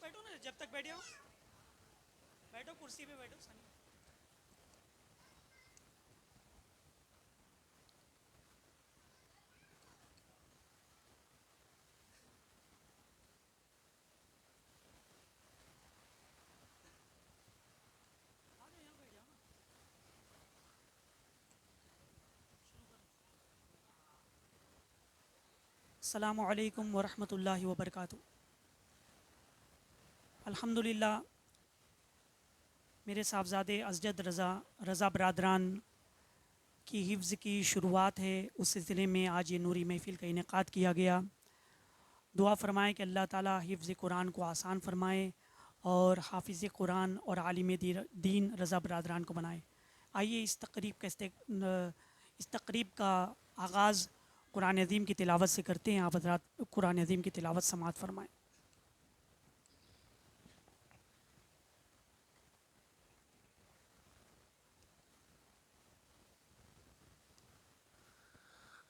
बैठो ना, जब तक बैठे हो बैठो, कुर्सी पे बैठो सनी। आ जाओ, यहाँ बैठ जाओ ना। अस्सलामु अलैकुम वरहमतुल्लाहि वबरकातुहू। अल्हम्दुलिल्लाह, मेरे साहबजादे अजजद रज़ा बरदरान की हिफ्ज़ की शुरुआत है। उस सिलसिले में आज ये नूरी महफ़िल का इनेकाद किया गया। दुआ फरमाएँ कि अल्लाह ताला हिफ्ज़ कुरान को आसान फरमाए और हाफिज़ कुरान और आलिम दीन रज़ा बरदरान को बनाए। आइए इस तकरीब का आगाज़ कुरान अज़ीम की तिलावत से करते हैं। आप हज़रात कुरान अज़ीम की तिलावत समाअत फरमाएँ।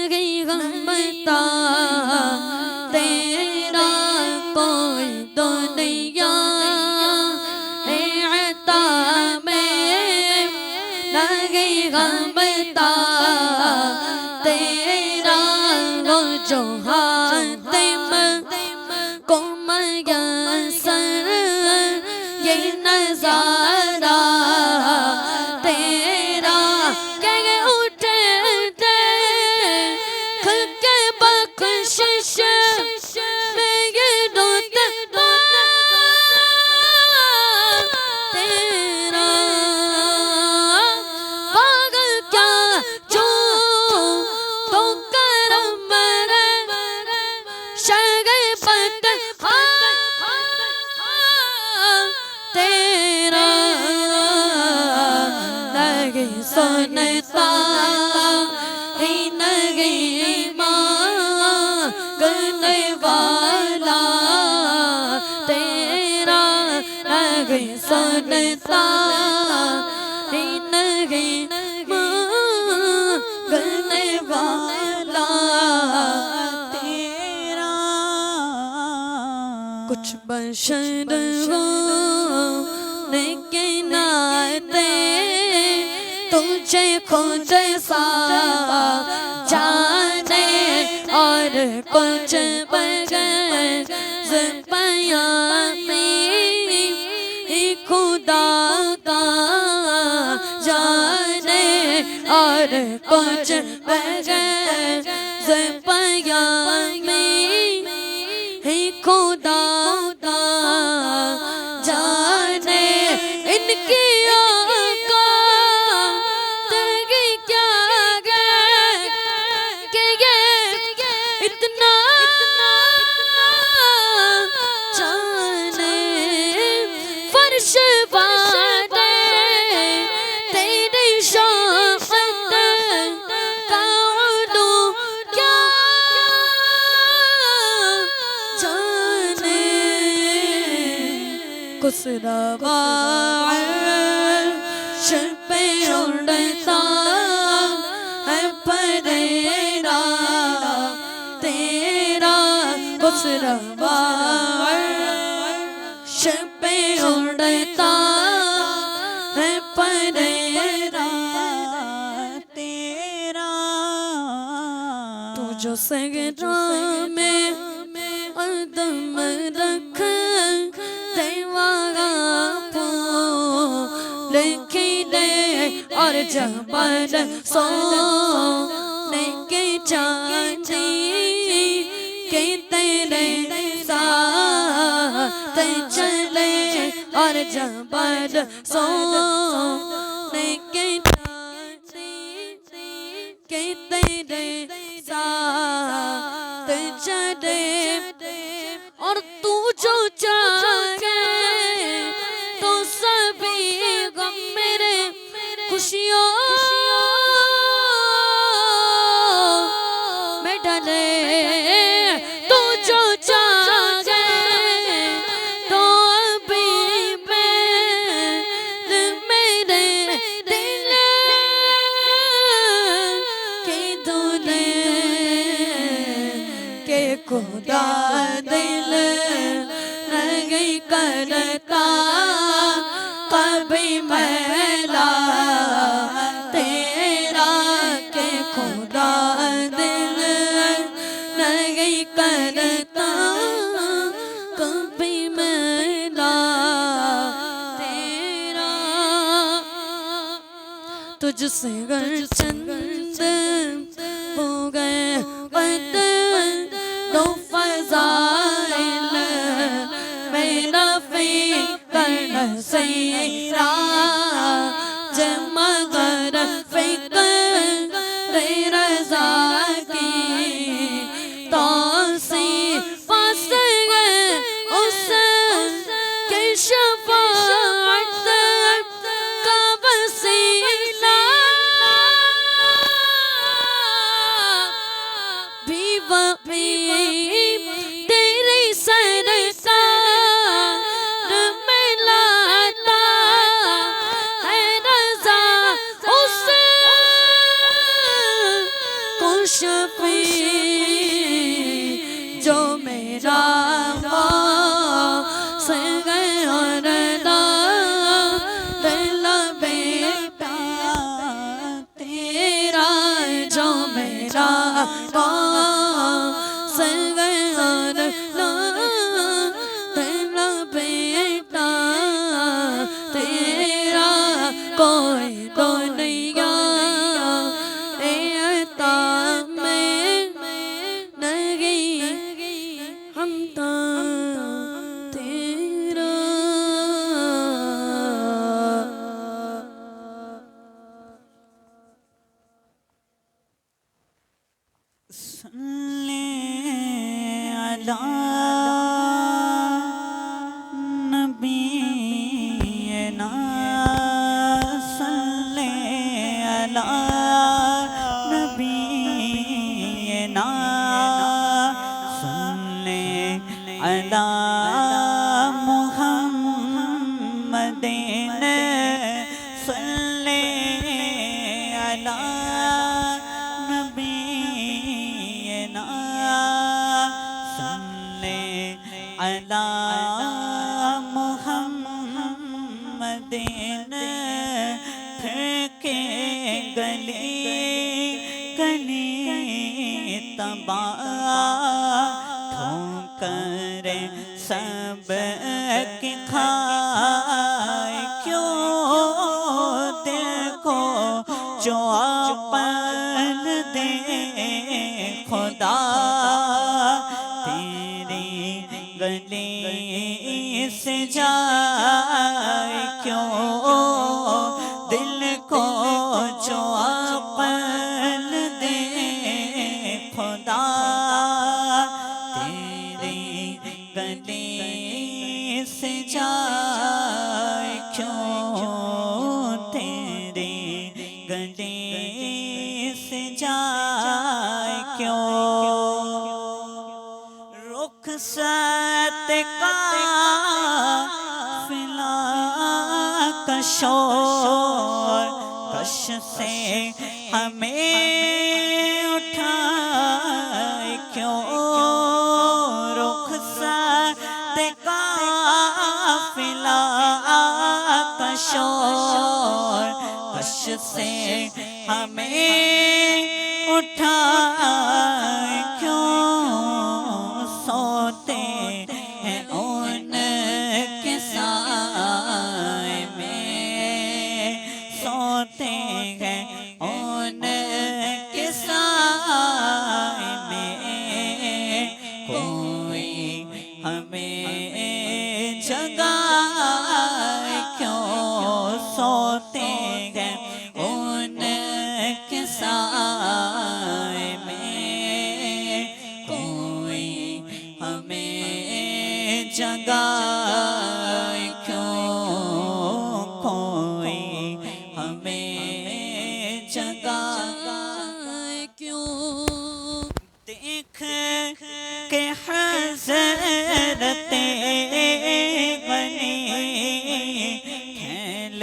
नहीं गमता तेरा कोई दुनिया है अता में नहीं गमता तेरा वो जो हातिम को मयसर ये नजारा तेरा के उठे खुद के बख्शिश में ये रुतबा तेरा पागल क्या जो तो करम शगफत तेरा नहीं सुनता ही नहीं मांगने वाला तेरा नहीं सुनता ही नहीं मांगने वाला तेरा कुछ बशर हो लेकिन नाते तुझे खुद सा जाने और कुछ बगैर ज़बानी खुदा का जाने और कुछ बगैर ज़बानी खुदा का जाने इनकी आका तेरी क्या गए कि ये इतना जाने फर्श वाले तेरी शौक़त का उलू क्या जाने कुसरवा पे उड़ता है परेरा तेरा कुसरवा पे उड़ता है परेरा तेरा तू जो सगरा में अदम रख देवागा लिखी दे और जबर सोने के चाची के तेरे साथ चले और जबर सोने के चाची के तेरे साथ चले और तू जो चाहे तो सभी गम मेरे खुशियों में डले तू जो चाहे तो अभी मेरे दिल के दूल्हे के खुदा दिल नहीं करता कभी मैला तेरा के खुदा दिल नहीं करता कभी मैला तेरा तुझसे गर चंद हो गए तो फजाइल मेरा फिकर सैरा जमगर फिकर रजा की तो सी पास उस के शफाअत का वसीला भी वही तेरी सरकार में लाता है रजा उस को शफाअत भी जो मेरा कोई तो नहीं हम तो तेरा सल्ले अला नबीना सल्ले अला नबीना सल्ले अला मुहम्मदिन सल्ले अला नबीना सल्ले अला मुहम्मदिन फेंके गली गली तबाह ठोकर सब की खाए क्यों दिल को जो अपन दे खुदा तेरी गली से जाए क्यों दिल को जो अपन दे खुदा तेरी गली से जाए क्यों तेरी गली से जाए क्यों रुखसत का फिला का शोर कश से हमें उठाए क्यों रुखसत का फिला का शोर कश से हमें उठाए क्यों सोते हैं उनके साए में सोते हैं उनके साए में कोई हमें जगाए क्यों सोते हैं उनके साए में कोई हमें जगाए क्यों कोई हमें जगाए क्यों देख के हज़रत गनी खेल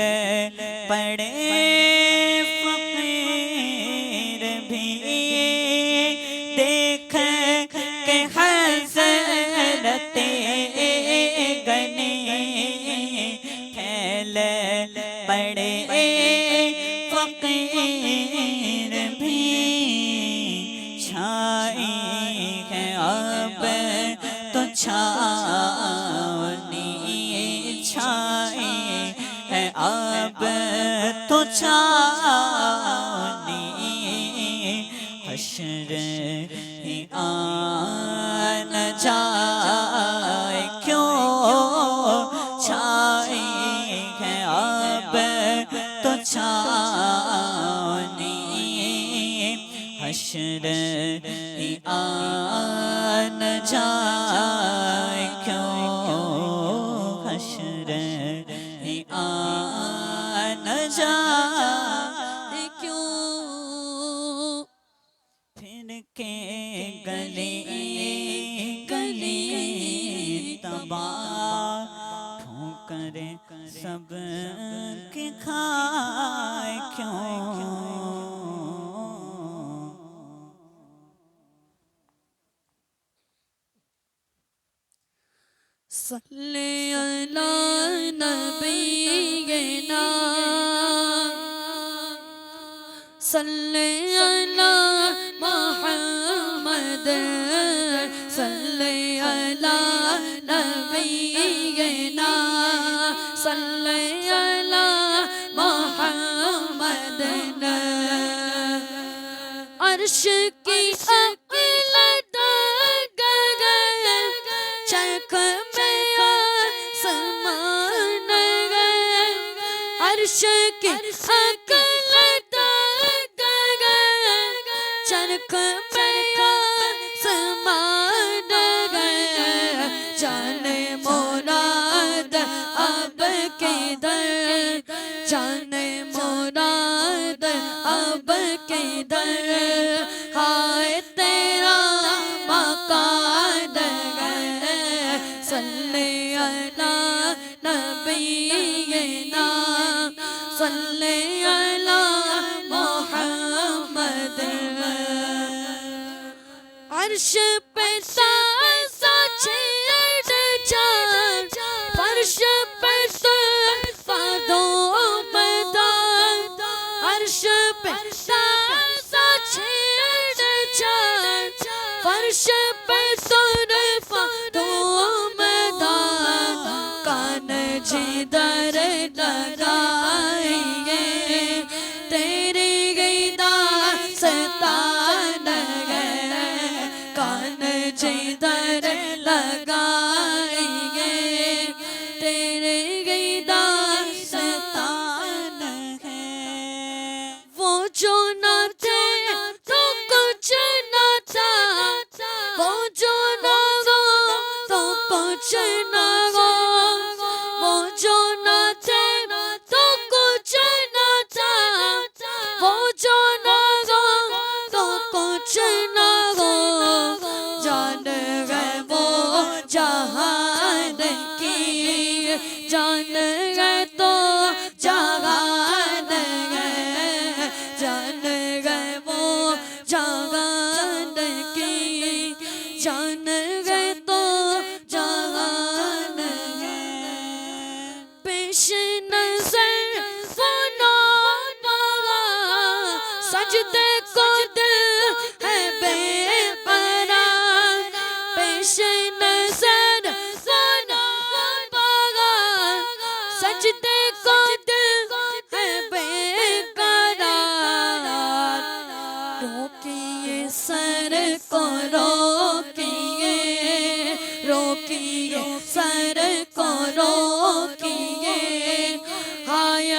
पड़े फकीर भी देख के हज़रत गनी खेल पड़े फकीर भी छाई है अब तो छावनी छाई है अब तो छावनी हश्र ही आन जाए क्यों छाई है अब तो छावनी हश्र ही आन जाए क्यों हश्र ही आन जाए क्यों फिर के गली गली तबाह ठोकर सब के खाए क्यों सल्ले अला नबीना सल्ले अला मुहम्मद सल्ले अला नबीना सल्ले अला मुहम्मद अर्श की अक़ल चरख में आसमान अर्श की अक़ल चरख में आसमान जाने मुराद अब किधर जाने मुराद अब किधर हाय तेरा मकान सल्ले अला नबीना सल्ले अला मुहम्मद अर्श पे सासा छेड़ जान फर्श पे फादों मैदान अर्श पे सासा छेड़ जान फर्श पे फादों मैदान कान जिधर लगाएंगे तेरी गईदा सतान कान जिधर लगाएंगे तेरे गईदा सतान है वो जो न थे तो कुछ न था वो जो न हो तो कुछ न हो वो जो न थे तो कुछ न था वो जो न हो तो कुछ न हो जान गए वो जहान की जान गए तो जहान गए जान गए वो जहान की जान गए तो जहान गए पेश नजर वो नौबा सजदे को दिल है बेपरार पेश नजर वो नौबा सजदे को दिल है बेकरार रोकिए सर को रोकिए रोकिए सर को रोकिए हाय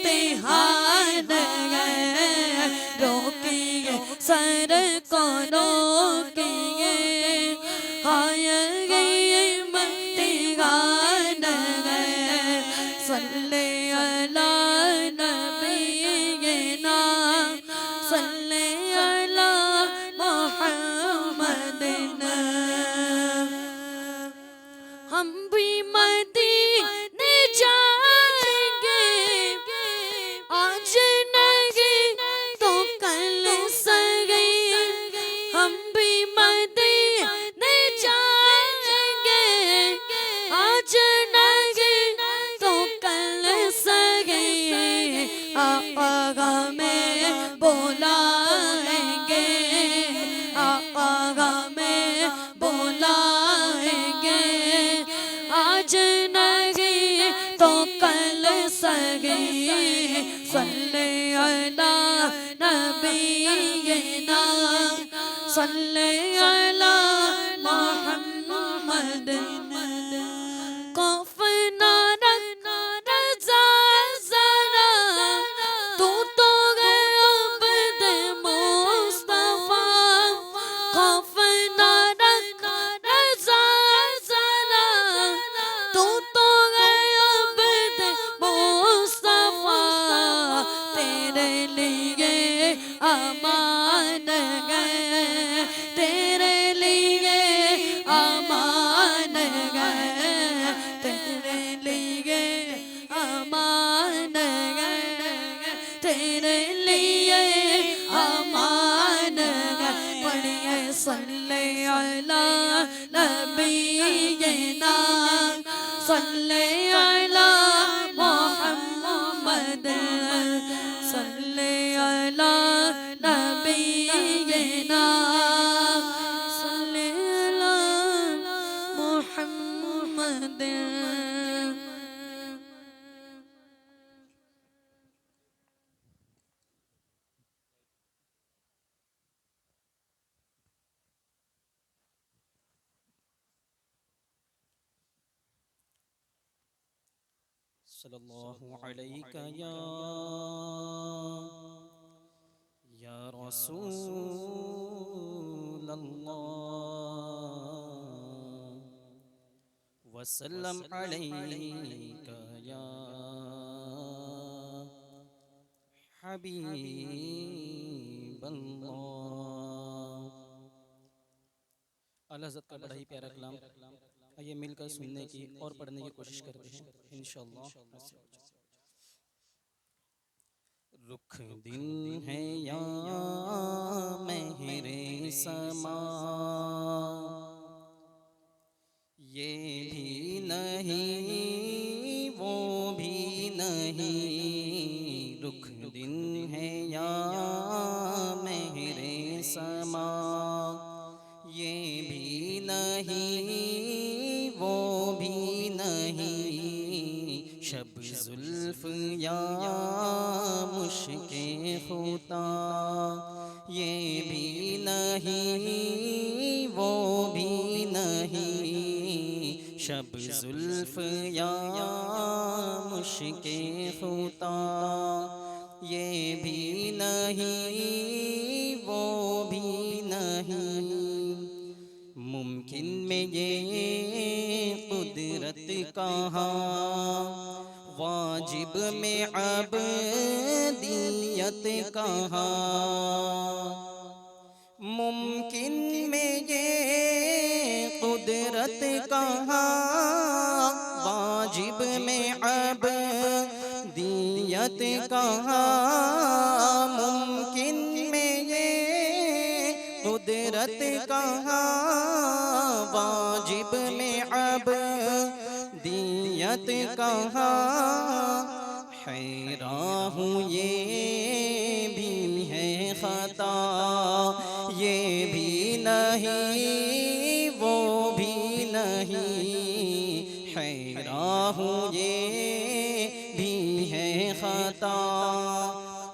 इम्तिहान है रोकिए सर को रोकिए हाय इम्तिहान है सल्ले अला नबीना सल्ले अला मुहम्मद हम भी मदीने जाएंगे आज नहीं तो कल सगे हम भी मदीने जाएंगे आज नहीं तो कल सगे आगा में बुलाएंगे आगा में बुलाएंगे आज नहीं तो कल सगे सल्ले अला नबीना सल्ले अला मुहम्मद कफना रखना रज़ा ज़रा तू तो गया अब्द मुस्तफा कफना रखना रज़ा ज़रा तू तो गया अब्द मुस्तफा तेरे लिए अमान गए तेरे लिए अमान गए सल्ले अला नबीना सल्ले अला मोहम्मद सल्ले अला नबीना सल्ले अला मोहम्मद। सल्लल्लाहु अलैका या रसूल अल्लाह वसल्लम अलैका या हबीब अल्लाह। आला हज़रत का बड़ा ही प्यारा कलाम, आइए मिलकर सुनने की और पढ़ने की कोशिश करते हैं इंशाअल्लाह। रुख दिन है या मेहरे समा, ये भी नहीं वो भी नहीं। रुख दिन है या मेहरे समा, ये भी नहीं वो भी नहीं। शब जुल्फ या मुश्के खुदा, ये भी नहीं वो भी नहीं। शब जुल्फ या मुश्के खुदा, ये भी नहीं वो भी नहीं। मुमकिन में ये कुदरत कहाँ, वाजिब में अबदियत कहाँ। मुमकिन में ये कुदरत कहाँ, वाजिब में अबदियत कहाँ। मुमकिन में ये कुदरत कहाँ, वाजिब में अबदियत कहाँ। हैरान हूँ ये भी है खता, ये भी नहीं वो भी नहीं। हैरान हूँ ये भी है खता,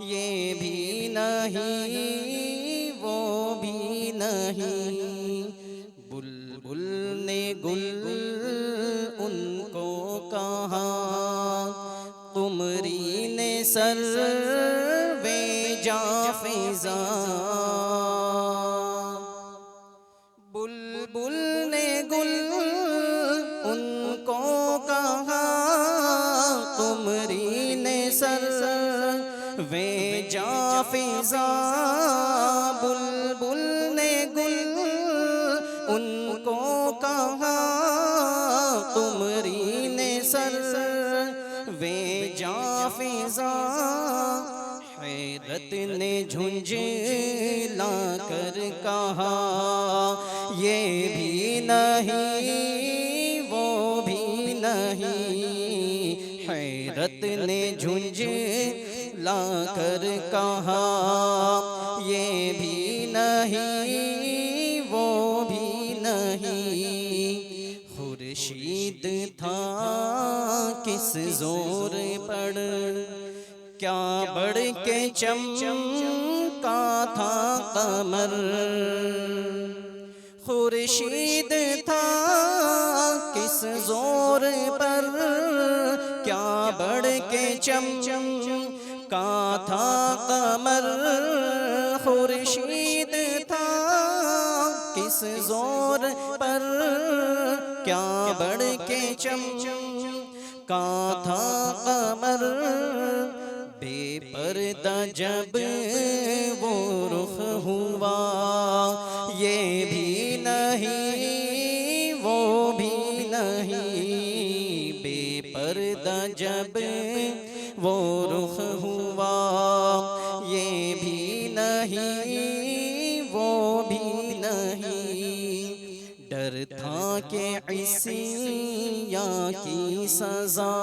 ये भी नहीं वो भी नहीं। बुलबुल ने गुल उनको कहा, कुमरी ने सर वे जाफिजा। बुलबुल ने गुल उनको कहा, कुमरी ने सर वे जाफिजा। बुलबुल ने गुल उनको कहा, कुमरी ने सर वे जाफिजा। हैरत ने झुंझला कर कहा, ये भी नहीं वो भी नहीं। हैरत ने झुंझला कर कहा, ये भी नहीं वो भी नहीं। खुर्शीद था किस जोर पर, क्या बढ़ के चमका था कमर। खुर्शीद था किस जोर पर, क्या बढ़ के चमका था कमर। खुर्शीद था किस जोर पर, क्या बढ़ के चमका था कमर। बेपर्दा जब वो रुख हुआ, ये भी नहीं वो भी नहीं। बेपर्दा जब वो रुख हुआ, ये भी नहीं वो भी नहीं, डर था कि इसिया की सजा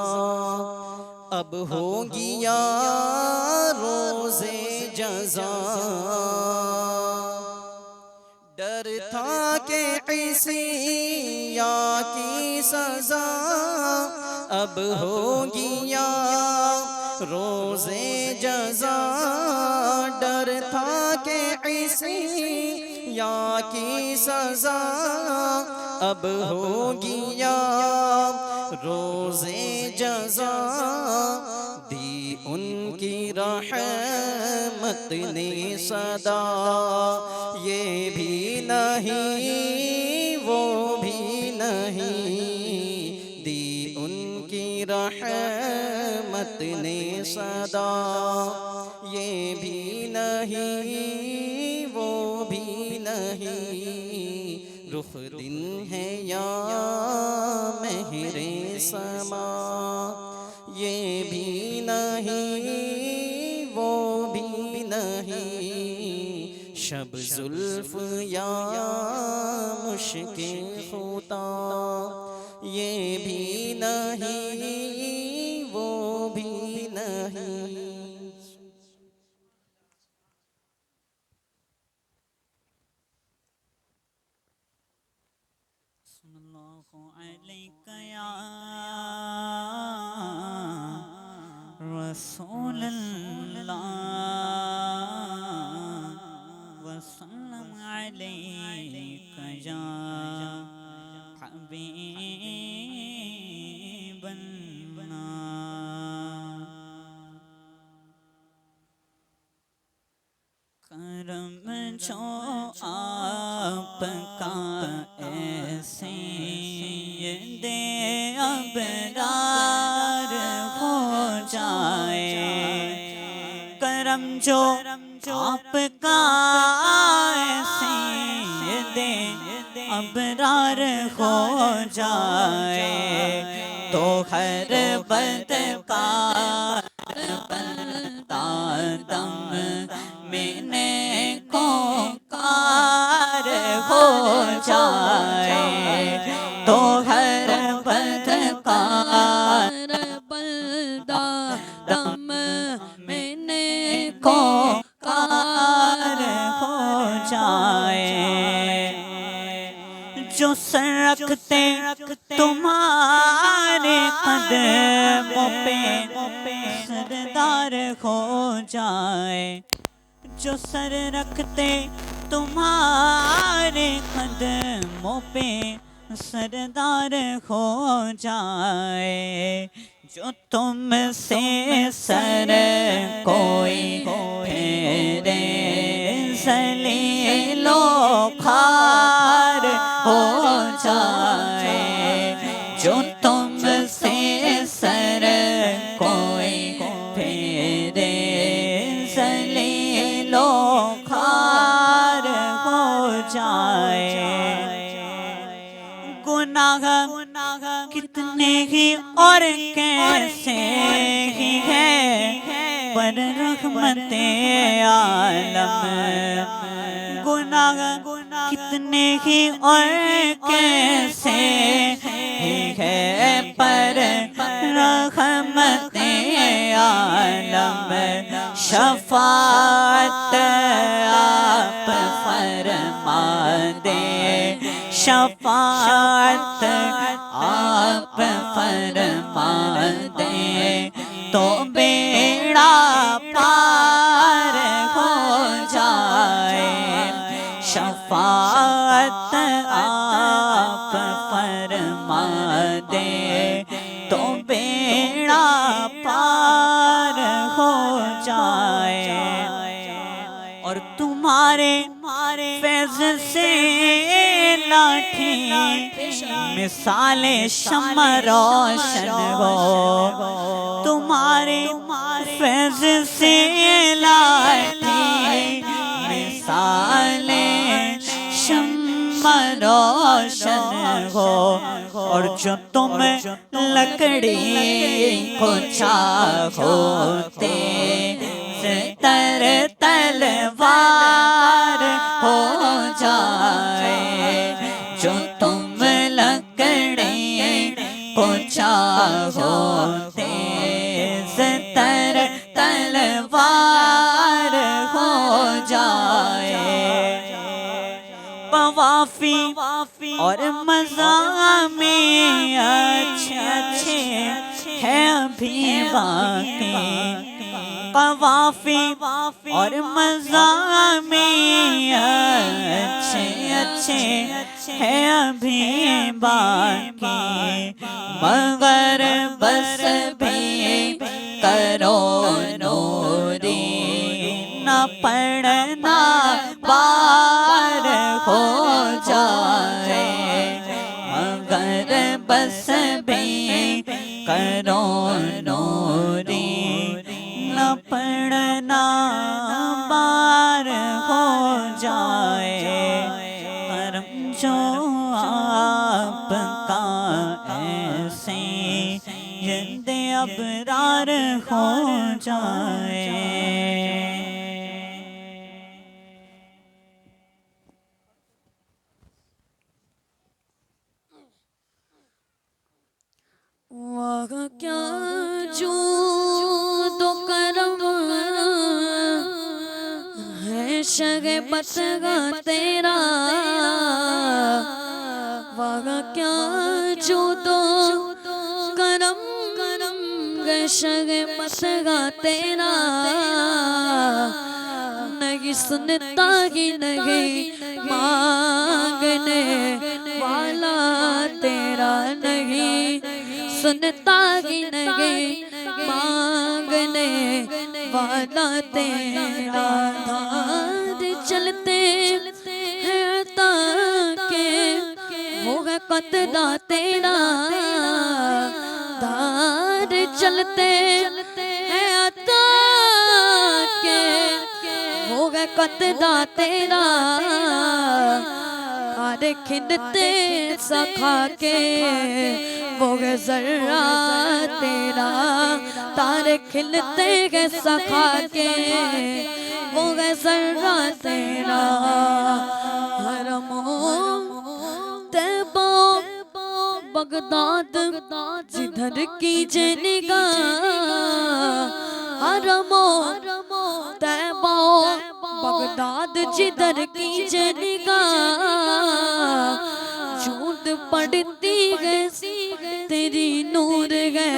अब होगी या रोज़े जज़ा। डर था कि इसिया की सजा अब होगी या रोज़े जज़ा। डर था कि इसिया की सजा अब होगी या रोज़े जज़ा। दी उनकी रहमत ने सदा, ये भी नहीं वो भी नहीं। दी उनकी रहमत ने सदा, ये भी नहीं वो भी नहीं। रुख दिन है या मेहरे समा, ये भी नहीं वो भी नहीं। शब जुल्फ या मुश्के खुदा, ये भी नहीं वो भी नहीं। सल्लल्लाहु अलैका या रसूलल्लाह वसल्लम अलैका या हबीबल्लाह। करम जो आपका ऐसे ये दे अबरार हो जाए। करम जो आपका ऐसे ये दे अबरार हो जाए, तो हर बदकार बनता दम मैंने को कार हो जाए। तो हर बदकार बंदा दम मैंने को कार हो जाए। जो सर रखते तुम्हारे कदमों पे सरदार हो जाए। जो सर रखते तुम्हारे कदमों पे सरदार हो जाए। जो तुमसे सर कोई फेरे ज़लीलो खार हो जाए। जो तुमसे सर कोई फेरे ज़लीलो खार हो जाए। गुनाह कितने ही और कैसे ही है, पर रहमते आलम। गुनाह कितने ही और कैसे ही है, पर रहमते आलम। शफाअत आप फरमा दे, शफाअत आप फरमा दे, तो बेड़ा पार हो जाए। शफाअत आप फरमा दे, तो बेड़ा पार हो जाए। और तुम्हारे फैज़ से लाठी मिसाले शम्मा रोशन हो। तुम्हारे फैज़ से लाठी मिसाले शम्मा रोशन हो। और जो तुम लकड़ी को चाहोते तर तलवार हो जाए, जो तुम लकड़ी को चाहो तेज तर तलवार हो जाए। तवाफी और मज़ामी अच्छे अच्छे है अभी बाकी, तवाफी और मज़ामी अच्छे अच्छे है अभी बाकी, मगर बस भी करो नूरी न पढ़ना पार हो जाए, मगर बस भी करो नूरी न पढ़ना पार हो जाए। करम जो आपका ऐसे जिंदे अबरार हो जाए। वाह क्या जो तो करम है शगे बतगा तेरा, वाह क्या जो तो करम है शगे बतगा तेरा, नहीं सुनता ही नहीं मांगने वाला तेरा, नहीं सुनता ही नहीं मांगने वाला तेरा। धार चलते हैं ताके वो है कतला तेरा, धार चलते हैं ताके वो है कतला तेरा। तारे खिंदते सखा के वो है जर्रा तेरा, तारे खिलते हैं सखा के वो है जर्रा तेरा। हरमो तैबा बगदाद जिधर की निगाह, हरमो तैबा बगदाद जिधर की निगाह, झूठ पड़ती है तेरी नूर है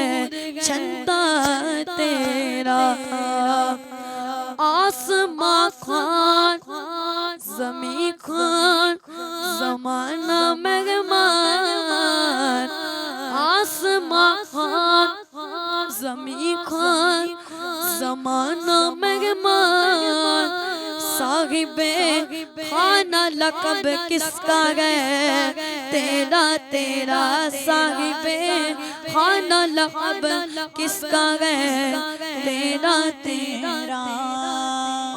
छंता तेरा। आसमां खान ज़मी खान ज़माना मेहमान, आसमां खान ज़मी खान ज़माना मेहमान। साहिबे खाना लक़ब किसका है तेरा तेरा, साहिबे खाना लक़ब किसका है तेरा तेरा।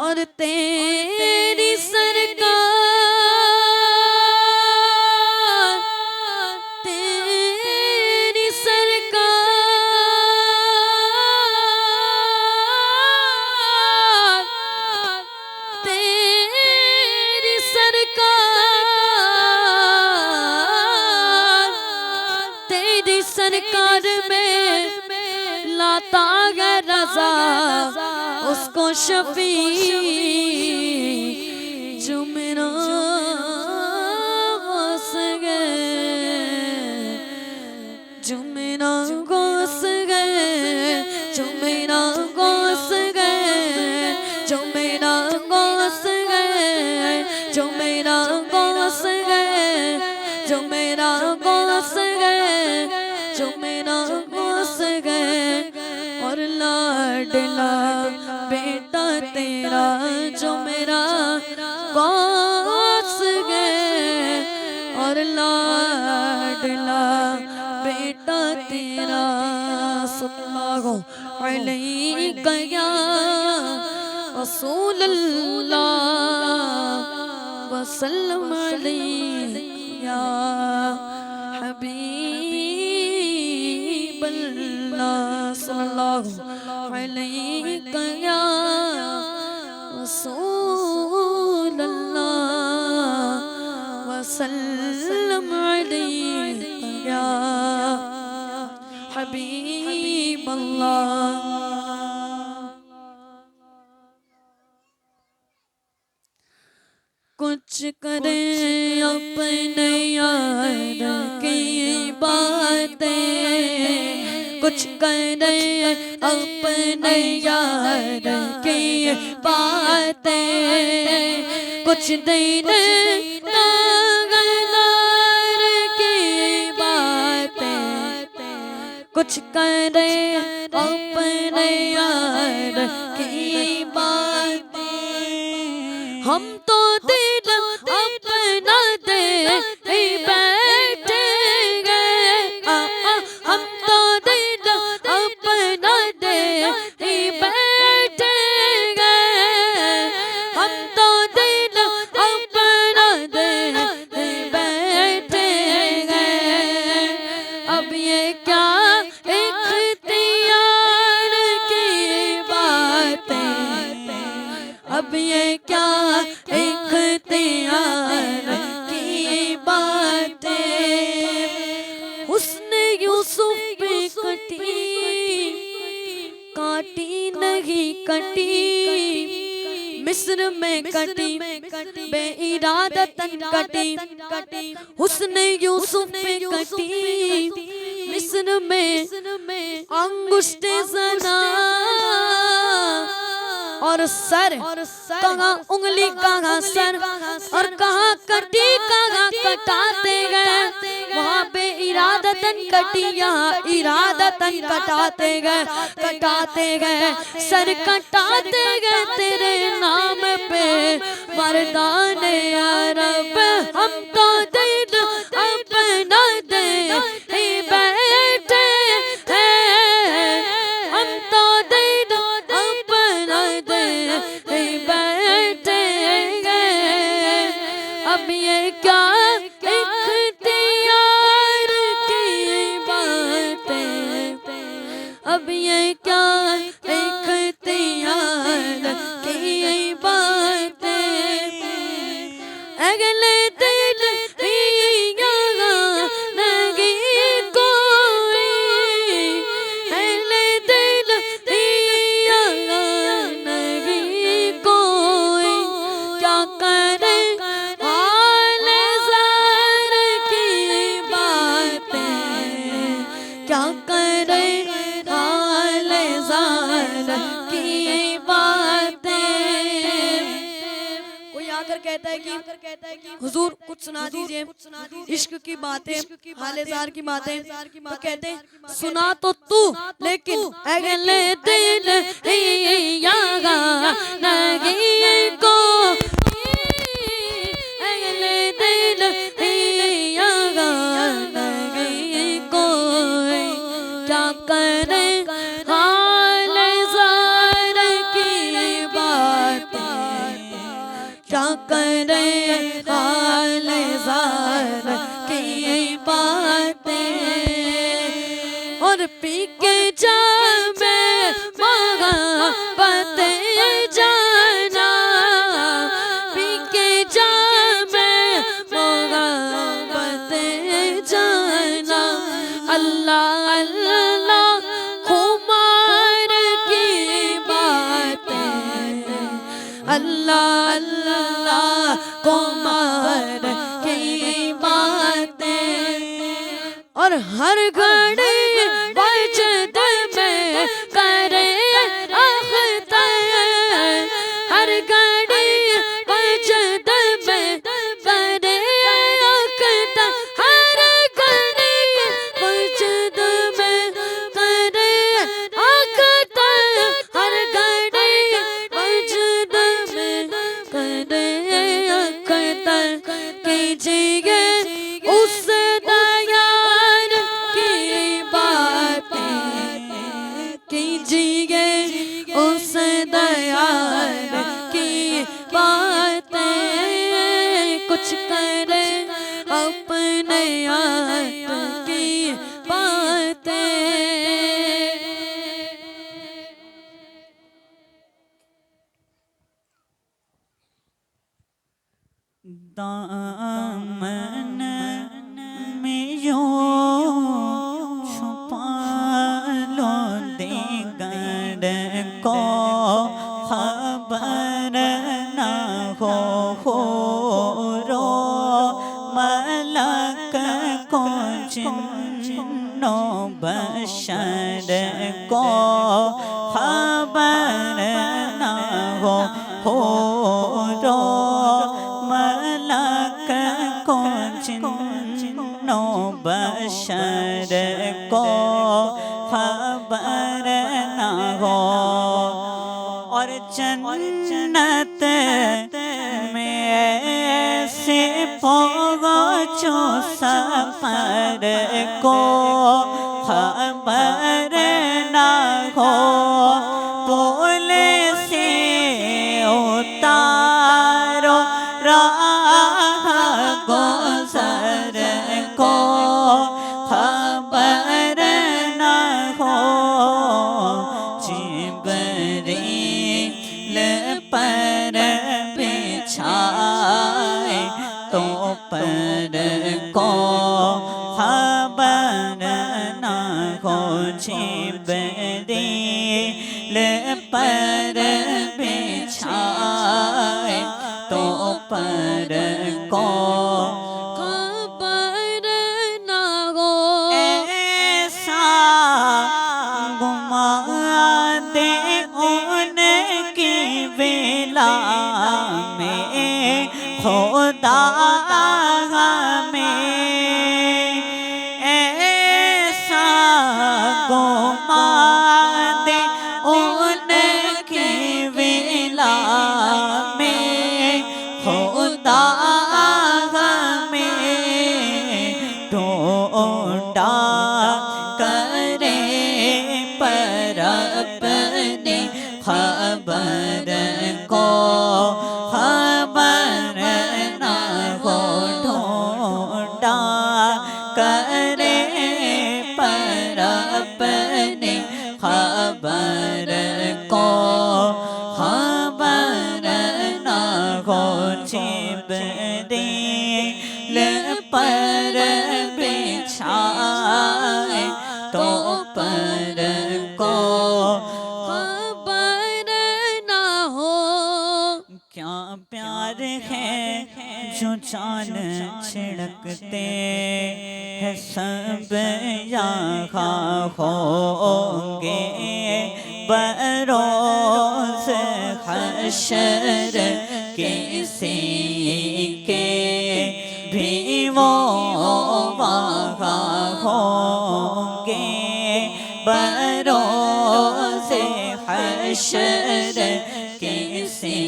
और तेरी सरकार, तेरी सरकार, तेरी सरकार, तेरी सरकार में लाता है रज़ा उसको शफी, जो मेरा गोस गए, जो मेरा गोस गए, जो मेरा गोस गए, जो मेरा गोस गए, जो मेरा गोस गए, जो मेरा गोस गए, जो मेरा गोस गए। और लाडला बेटा तेरा जो मेरा गोस गए, और लाडला बेटा तेरा। सल्लल्लाहु अलैहि या रसूल अल्लाह वसल्लम अलैहि या हबीब अल्लाह। सल्लल्लाहु अलैहि या रसूल अल्लाह। वसल्लम अलैका या हबीब अल्लाह। कुछ करें अपने यार की बातें, कुछ करें अपने यार की बातें, कुछ दिन नागनार की बातें, कुछ करें अपने यार की बातें। हम तो दिल अपना दे बैठेंगे, हम तो दिल अपना दे बैठेंगे, हम तो दिल अपना दे बैठेंगे। अब ये क्या इख्तियार की बातें, अब ये क्या इख्तियार की बातें। हुस्न यूसुफ पे कटी, काटी नहीं कटी, मिस्र में कटी बेइरादतन कटी। हुस्न यूसुफ पे कटी, मिस्र में अंगुष्ठे ज़ना और सर, कहाँ उंगली कहाँ सर, और कहाँ कटी कहाँ कटाते गए। वहाँ पे इरादतन कटी, यहाँ इरादतन कटाते गए, कटाते गए, सर कटाते गए तेरे नाम पे मर्दाने अरब। हम तो दिल अपना दे बैठे हैं, हम तो दिल अपना दे बैठे हैं। अब ये क्या इख्तियार की बातें, अब ये क्या इख्तियार की बातें। अगले दिल यहाँ नहीं कोई, अगले दिल यहाँ नहीं कोई। क्या करे हाल ज़ार की बातें, क्या करे हाल ज़ार की बातें। कोई आकर कहता है कि हुजूर कुछ सुना दीजिए इश्क की बातें, हाले ज़ार की बातें। तो कहते हैं सुना तो तू, लेकिन अगले दिल यहाँ नहीं को, अगले दिल यहाँ नहीं कोई। क्या करे हाल ज़ार की बातें, क्या करे हाल ज़ार की बातें। और पी के जामे मोहब्बत जाना, पी के जामे मोहब्बत जाना। अल्लाह अल्लाह खुमार की बातें, अल्लाह अल्लाह खुमार की बातें। और हर घड़ी वजद में करे अख्तर, हर घड़ी वजद में करे अख्तर, हर घड़ी वजद में करे अख्तर, हर घड़ी वजद में करे अख्तर। कीजिए उस दयार की बातें, कीजिए उस दयार की बातें। कुछ करे अपने यार की बातें। दामन में यूं छुपा लो दिगर को खबर न हो रो मलक को जिन्नो बशर को खबर न हो रो मलक को जिन्नो बशर को खबर न हो। और जन्नत में ऐसे पहुँचो सफर को खबर न हो। पुल से उतारो राह गुज़र को खबर न हो। जिब्रील पर बिछाए तो पर को खबर न हो। जिब्रील पर बिछाए तो पर को खबर न हो। ऐसा गुमा दे उनकी बेला में खुदा में। ऐसा गुमा दे उनकी बेला में खुदा में। ढूंढा करे पर अपनी खबर को खबर न हो। ढूंढा करे पर अपनी खबर को खबर न हो। जिब्रील पर बिछाए तो पर को खबर न हो। क्या प्यार है जो जान छिड़कते हैं सब यहाँ होंगे बरोज़ हश्र किसी के भी वो वहाँ होंगे बरोज़ हश्र किसी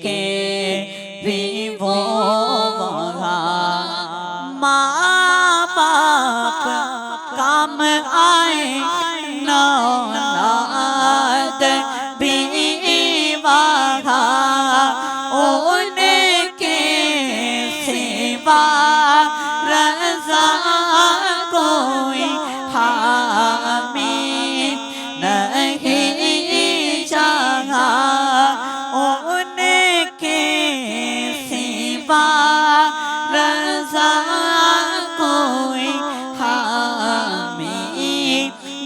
के भी वो वहाँ। माँ बाप काम आए नौलाद भी वहाँ उनके सिवा रज़ा कोई हामी नहीं जहाँ उनके सिवा रज़ा कोई हामी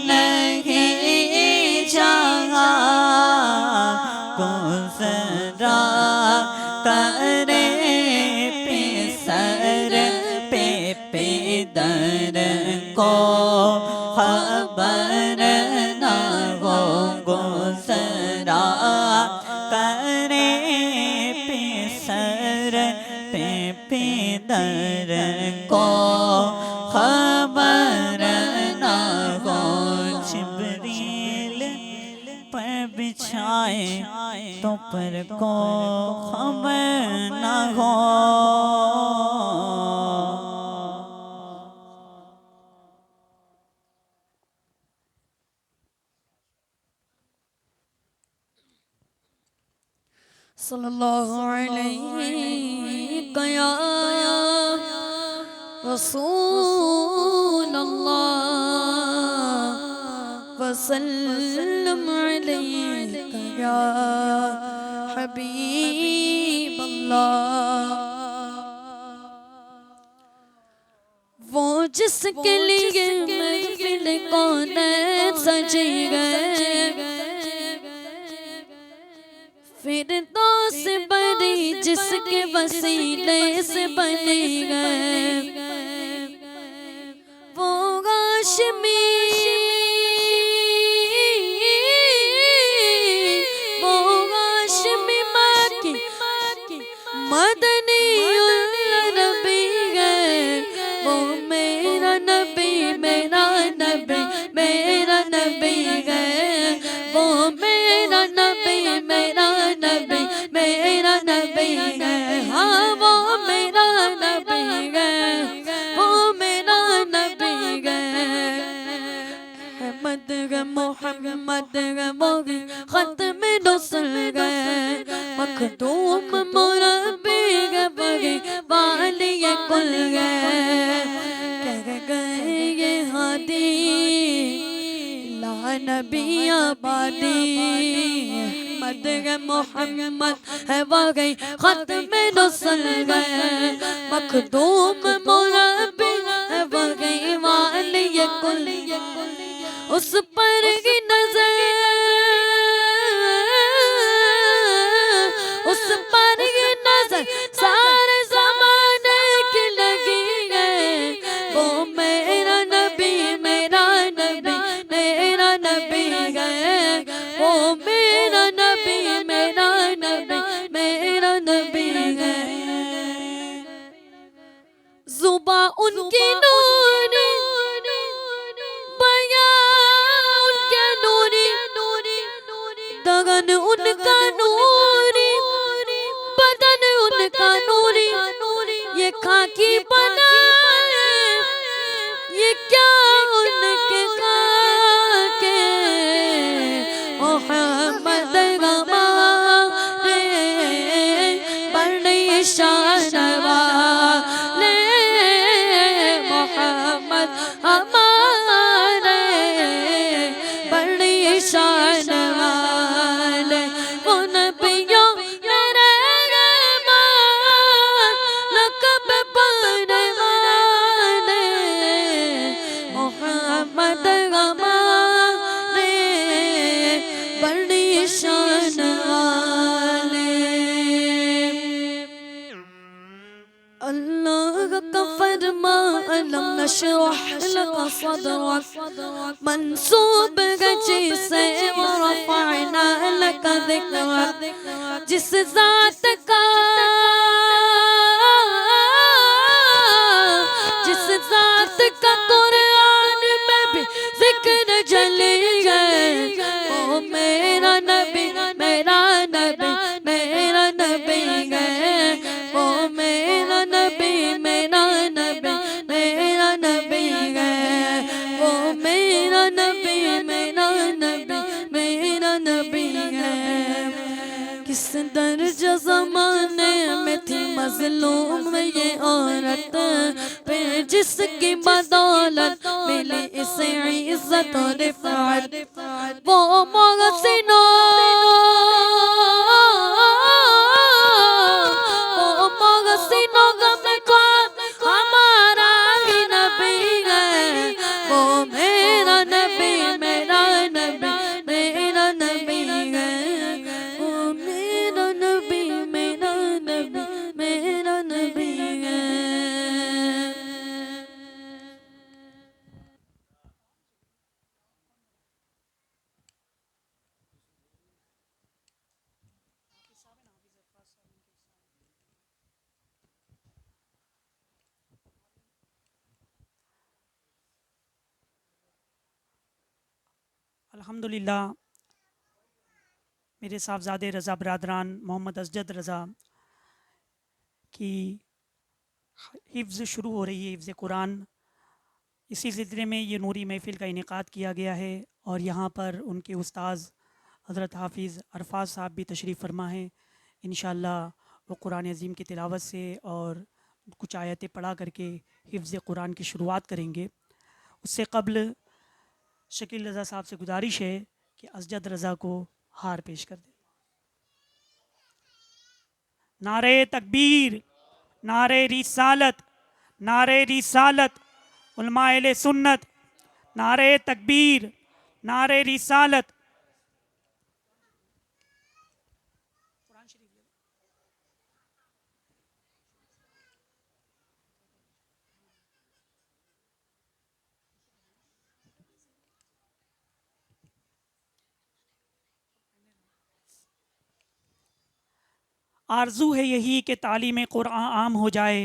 नहीं जहाँ। गुज़रा करे पिसर पे पिदर को खबर न हो। गुज़रा करे पिसर पे पिदर को खबर न हो। जिब्रील पर बिछाए तो पर को खबर न हो। सल्लल्लाहु अलैहि या रसूल अल्लाह वसल्लम अलैका या हबीब अल्लाह। जिसके लिए महफिल कौन सजी गए, फिर दोस्त बड़ी जिसके वसीले से बनी गए, वो हाशमी मदनी नबी गए, वो मेरा नबी मेरा नबी मेरा नबी गए, वो मेरा नबी मेरा नबी मेरा नबी गए, हाँ वो मेरा नबी गए, वो मेरा नबी गए। अहमद ग मोहम्मद ग मोगी खत्म रसूल गए, मखदूम मुरब्बी ग बगी वाली कुल गए, कह गए ये हादी ला नबी आबादी। अहमद ग मोहम्मद है वागई खत्म रसूल गए, मखदूम मुरब्बी है बगी वाली कुल, उस पर की नजर उस पर की नजर सारे ज़माने की लगी है, वो मेरा नबी मेरा नबी मेरा नबी गए, वो मेरा नबी मेरा नबी मेरा नबी गए। जुबा उनकी नूरी दगन उनका नूरी बदन उनका नूरी, ये खाकी बना ये क्या उनके खाके, मोहम्मद हमारे बड़ी शान वाले, मोहम्मद हमारे बड़ी शान वाले, वो नबियों मेरे रहमान लक़ब पाने वाले, मोहम्मद हमारे बड़ी शान वाले। अल्लाह का फरमा अलम नशरह लका सदरक, मंसूब गजी से वरफ़अना लका ज़िक्रक, जिस ज़ात का कुरान में भी ज़िक्र जली गए, वो मेरा नबी मेरा नबी मेरा नबी गए, वो मेरा नबी मेरा नबी मेरा नबी गए, वो मेरा नबी मेरा नबी मेरा नबी गए। किस दर्जा ज़माने में थी मज़लूम ये औरत, फिर जिसकी बदौलत मिली इसे इज़्ज़त और रिफ़अत, वो मोहसिनों गमख्वार हमारा ही नबी गए, वो मेरा नबी मेरा नबी मेरा नबी गए, वो मेरा नबी मेरा नबी मेरा नबी गए। अल्हम्दुलिल्लाह मेरे साहबजादे रज़ा बरादरान मोहम्मद असजद रज़ा की हिफ्ज़ शुरू हो रही है, हिफ्ज़ कुरान। इसी सिलसिले में ये नूरी महफ़िल का इनेकाद किया गया है और यहाँ पर उनके उस्ताद हज़रत हाफिज़ अरफाज साहब भी तशरीफ़ फरमा है। इंशाअल्लाह वो कुरान अज़ीम की तिलावत से और कुछ आयतें पढ़ा करके हिफ्ज़ कुरान की शुरुआत करेंगे। उससे कबल शकील रज़ा साहब से गुजारिश है कि असजद रज़ा को हार पेश कर दें। नारे तकबीर, नारे रिसालत, नारे रिसालत उलमा अहले सुन्नत, नारे तकबीर, नारे रिसालत। आरजू है यही कि तालीम कुरान आम हो जाए,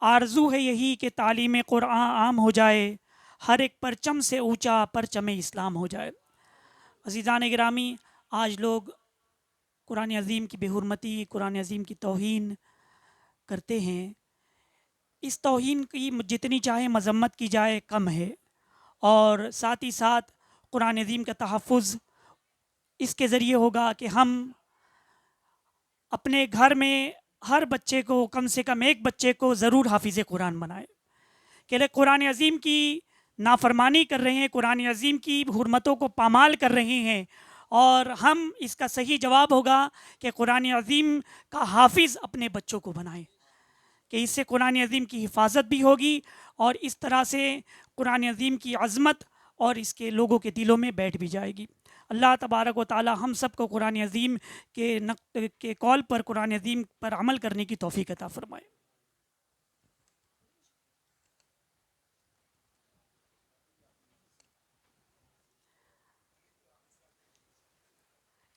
आरजू है यही कि तालीम कुरान आम हो जाए, हर एक परचम से ऊंचा परचम इस्लाम हो जाए। अज़ीज़ान गिरामी, आज लोग कुरान अज़ीम की बेहुरमती, कुरान अज़ीम की तौहीन करते हैं। इस तौहीन की जितनी चाहे मजम्मत की जाए कम है, और साथ ही साथ कुरान अज़ीम का तहफ़्फ़ुज़ इसके ज़रिए होगा कि हम अपने घर में हर बच्चे को, कम से कम एक बच्चे को ज़रूर हाफिज़ कुरान बनाए। कि कुरान अज़ीम की नाफरमानी कर रहे हैं, कुरान अज़ीम की हुर्मतों को पामाल कर रहे हैं, और हम इसका सही जवाब होगा कि कुरान अज़ीम का हाफिज़ अपने बच्चों को बनाएं, कि इससे कुरान अज़ीम की हिफाजत भी होगी और इस तरह से कुरान अज़ीम की अज़मत और इसके लोगों के दिलों में बैठ भी जाएगी। अल्लाह तबारक व ताला हम सब को कुरान अज़ीम के कौल पर, कुरान अज़ीम पर अमल करने की तौफ़ीक़ अता फ़रमाए।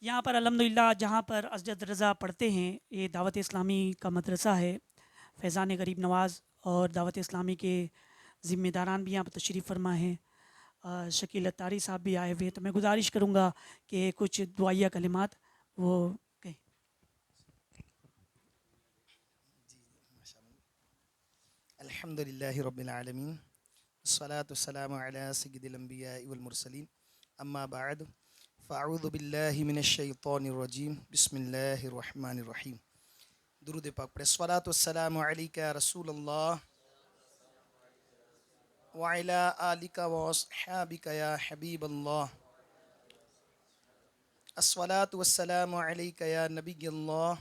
यहाँ पर अल्हम्दुलिल्लाह जहाँ पर असजद रज़ा पढ़ते हैं, ये दावत इस्लामी का मदरसा है। फैज़ान गरीब नवाज़ और दावत इस्लामी के ज़िम्मेदारान भी यहाँ पर तशरीफ़ फरमा हैं। शकील अत्तारी साहब भी आए हुए हैं, तो मैं गुजारिश करूँगा कि कुछ दुआया कलिमात वो कहें। अल्हम्दुलिल्लाहि रब्बिल आलमीन, अस्सलातु वस्सलामु अला सय्यिदिल अंबिया वल मुरसलीन, अम्मा बाद, फ़अऊज़ु बिल्लाहि मिनश शैतानिर रजीम, बिस्मिल्लाहिर रहमानिर रहीम। दुरूद पाक पढ़े। अस्सलातु वस्सलामु अलैका या रसूलल्लाह व अला आलिका व अस्हाबिका या हबीबल्लाह। अस्सलातु वस्सलामु अलैका या नबियल्लाह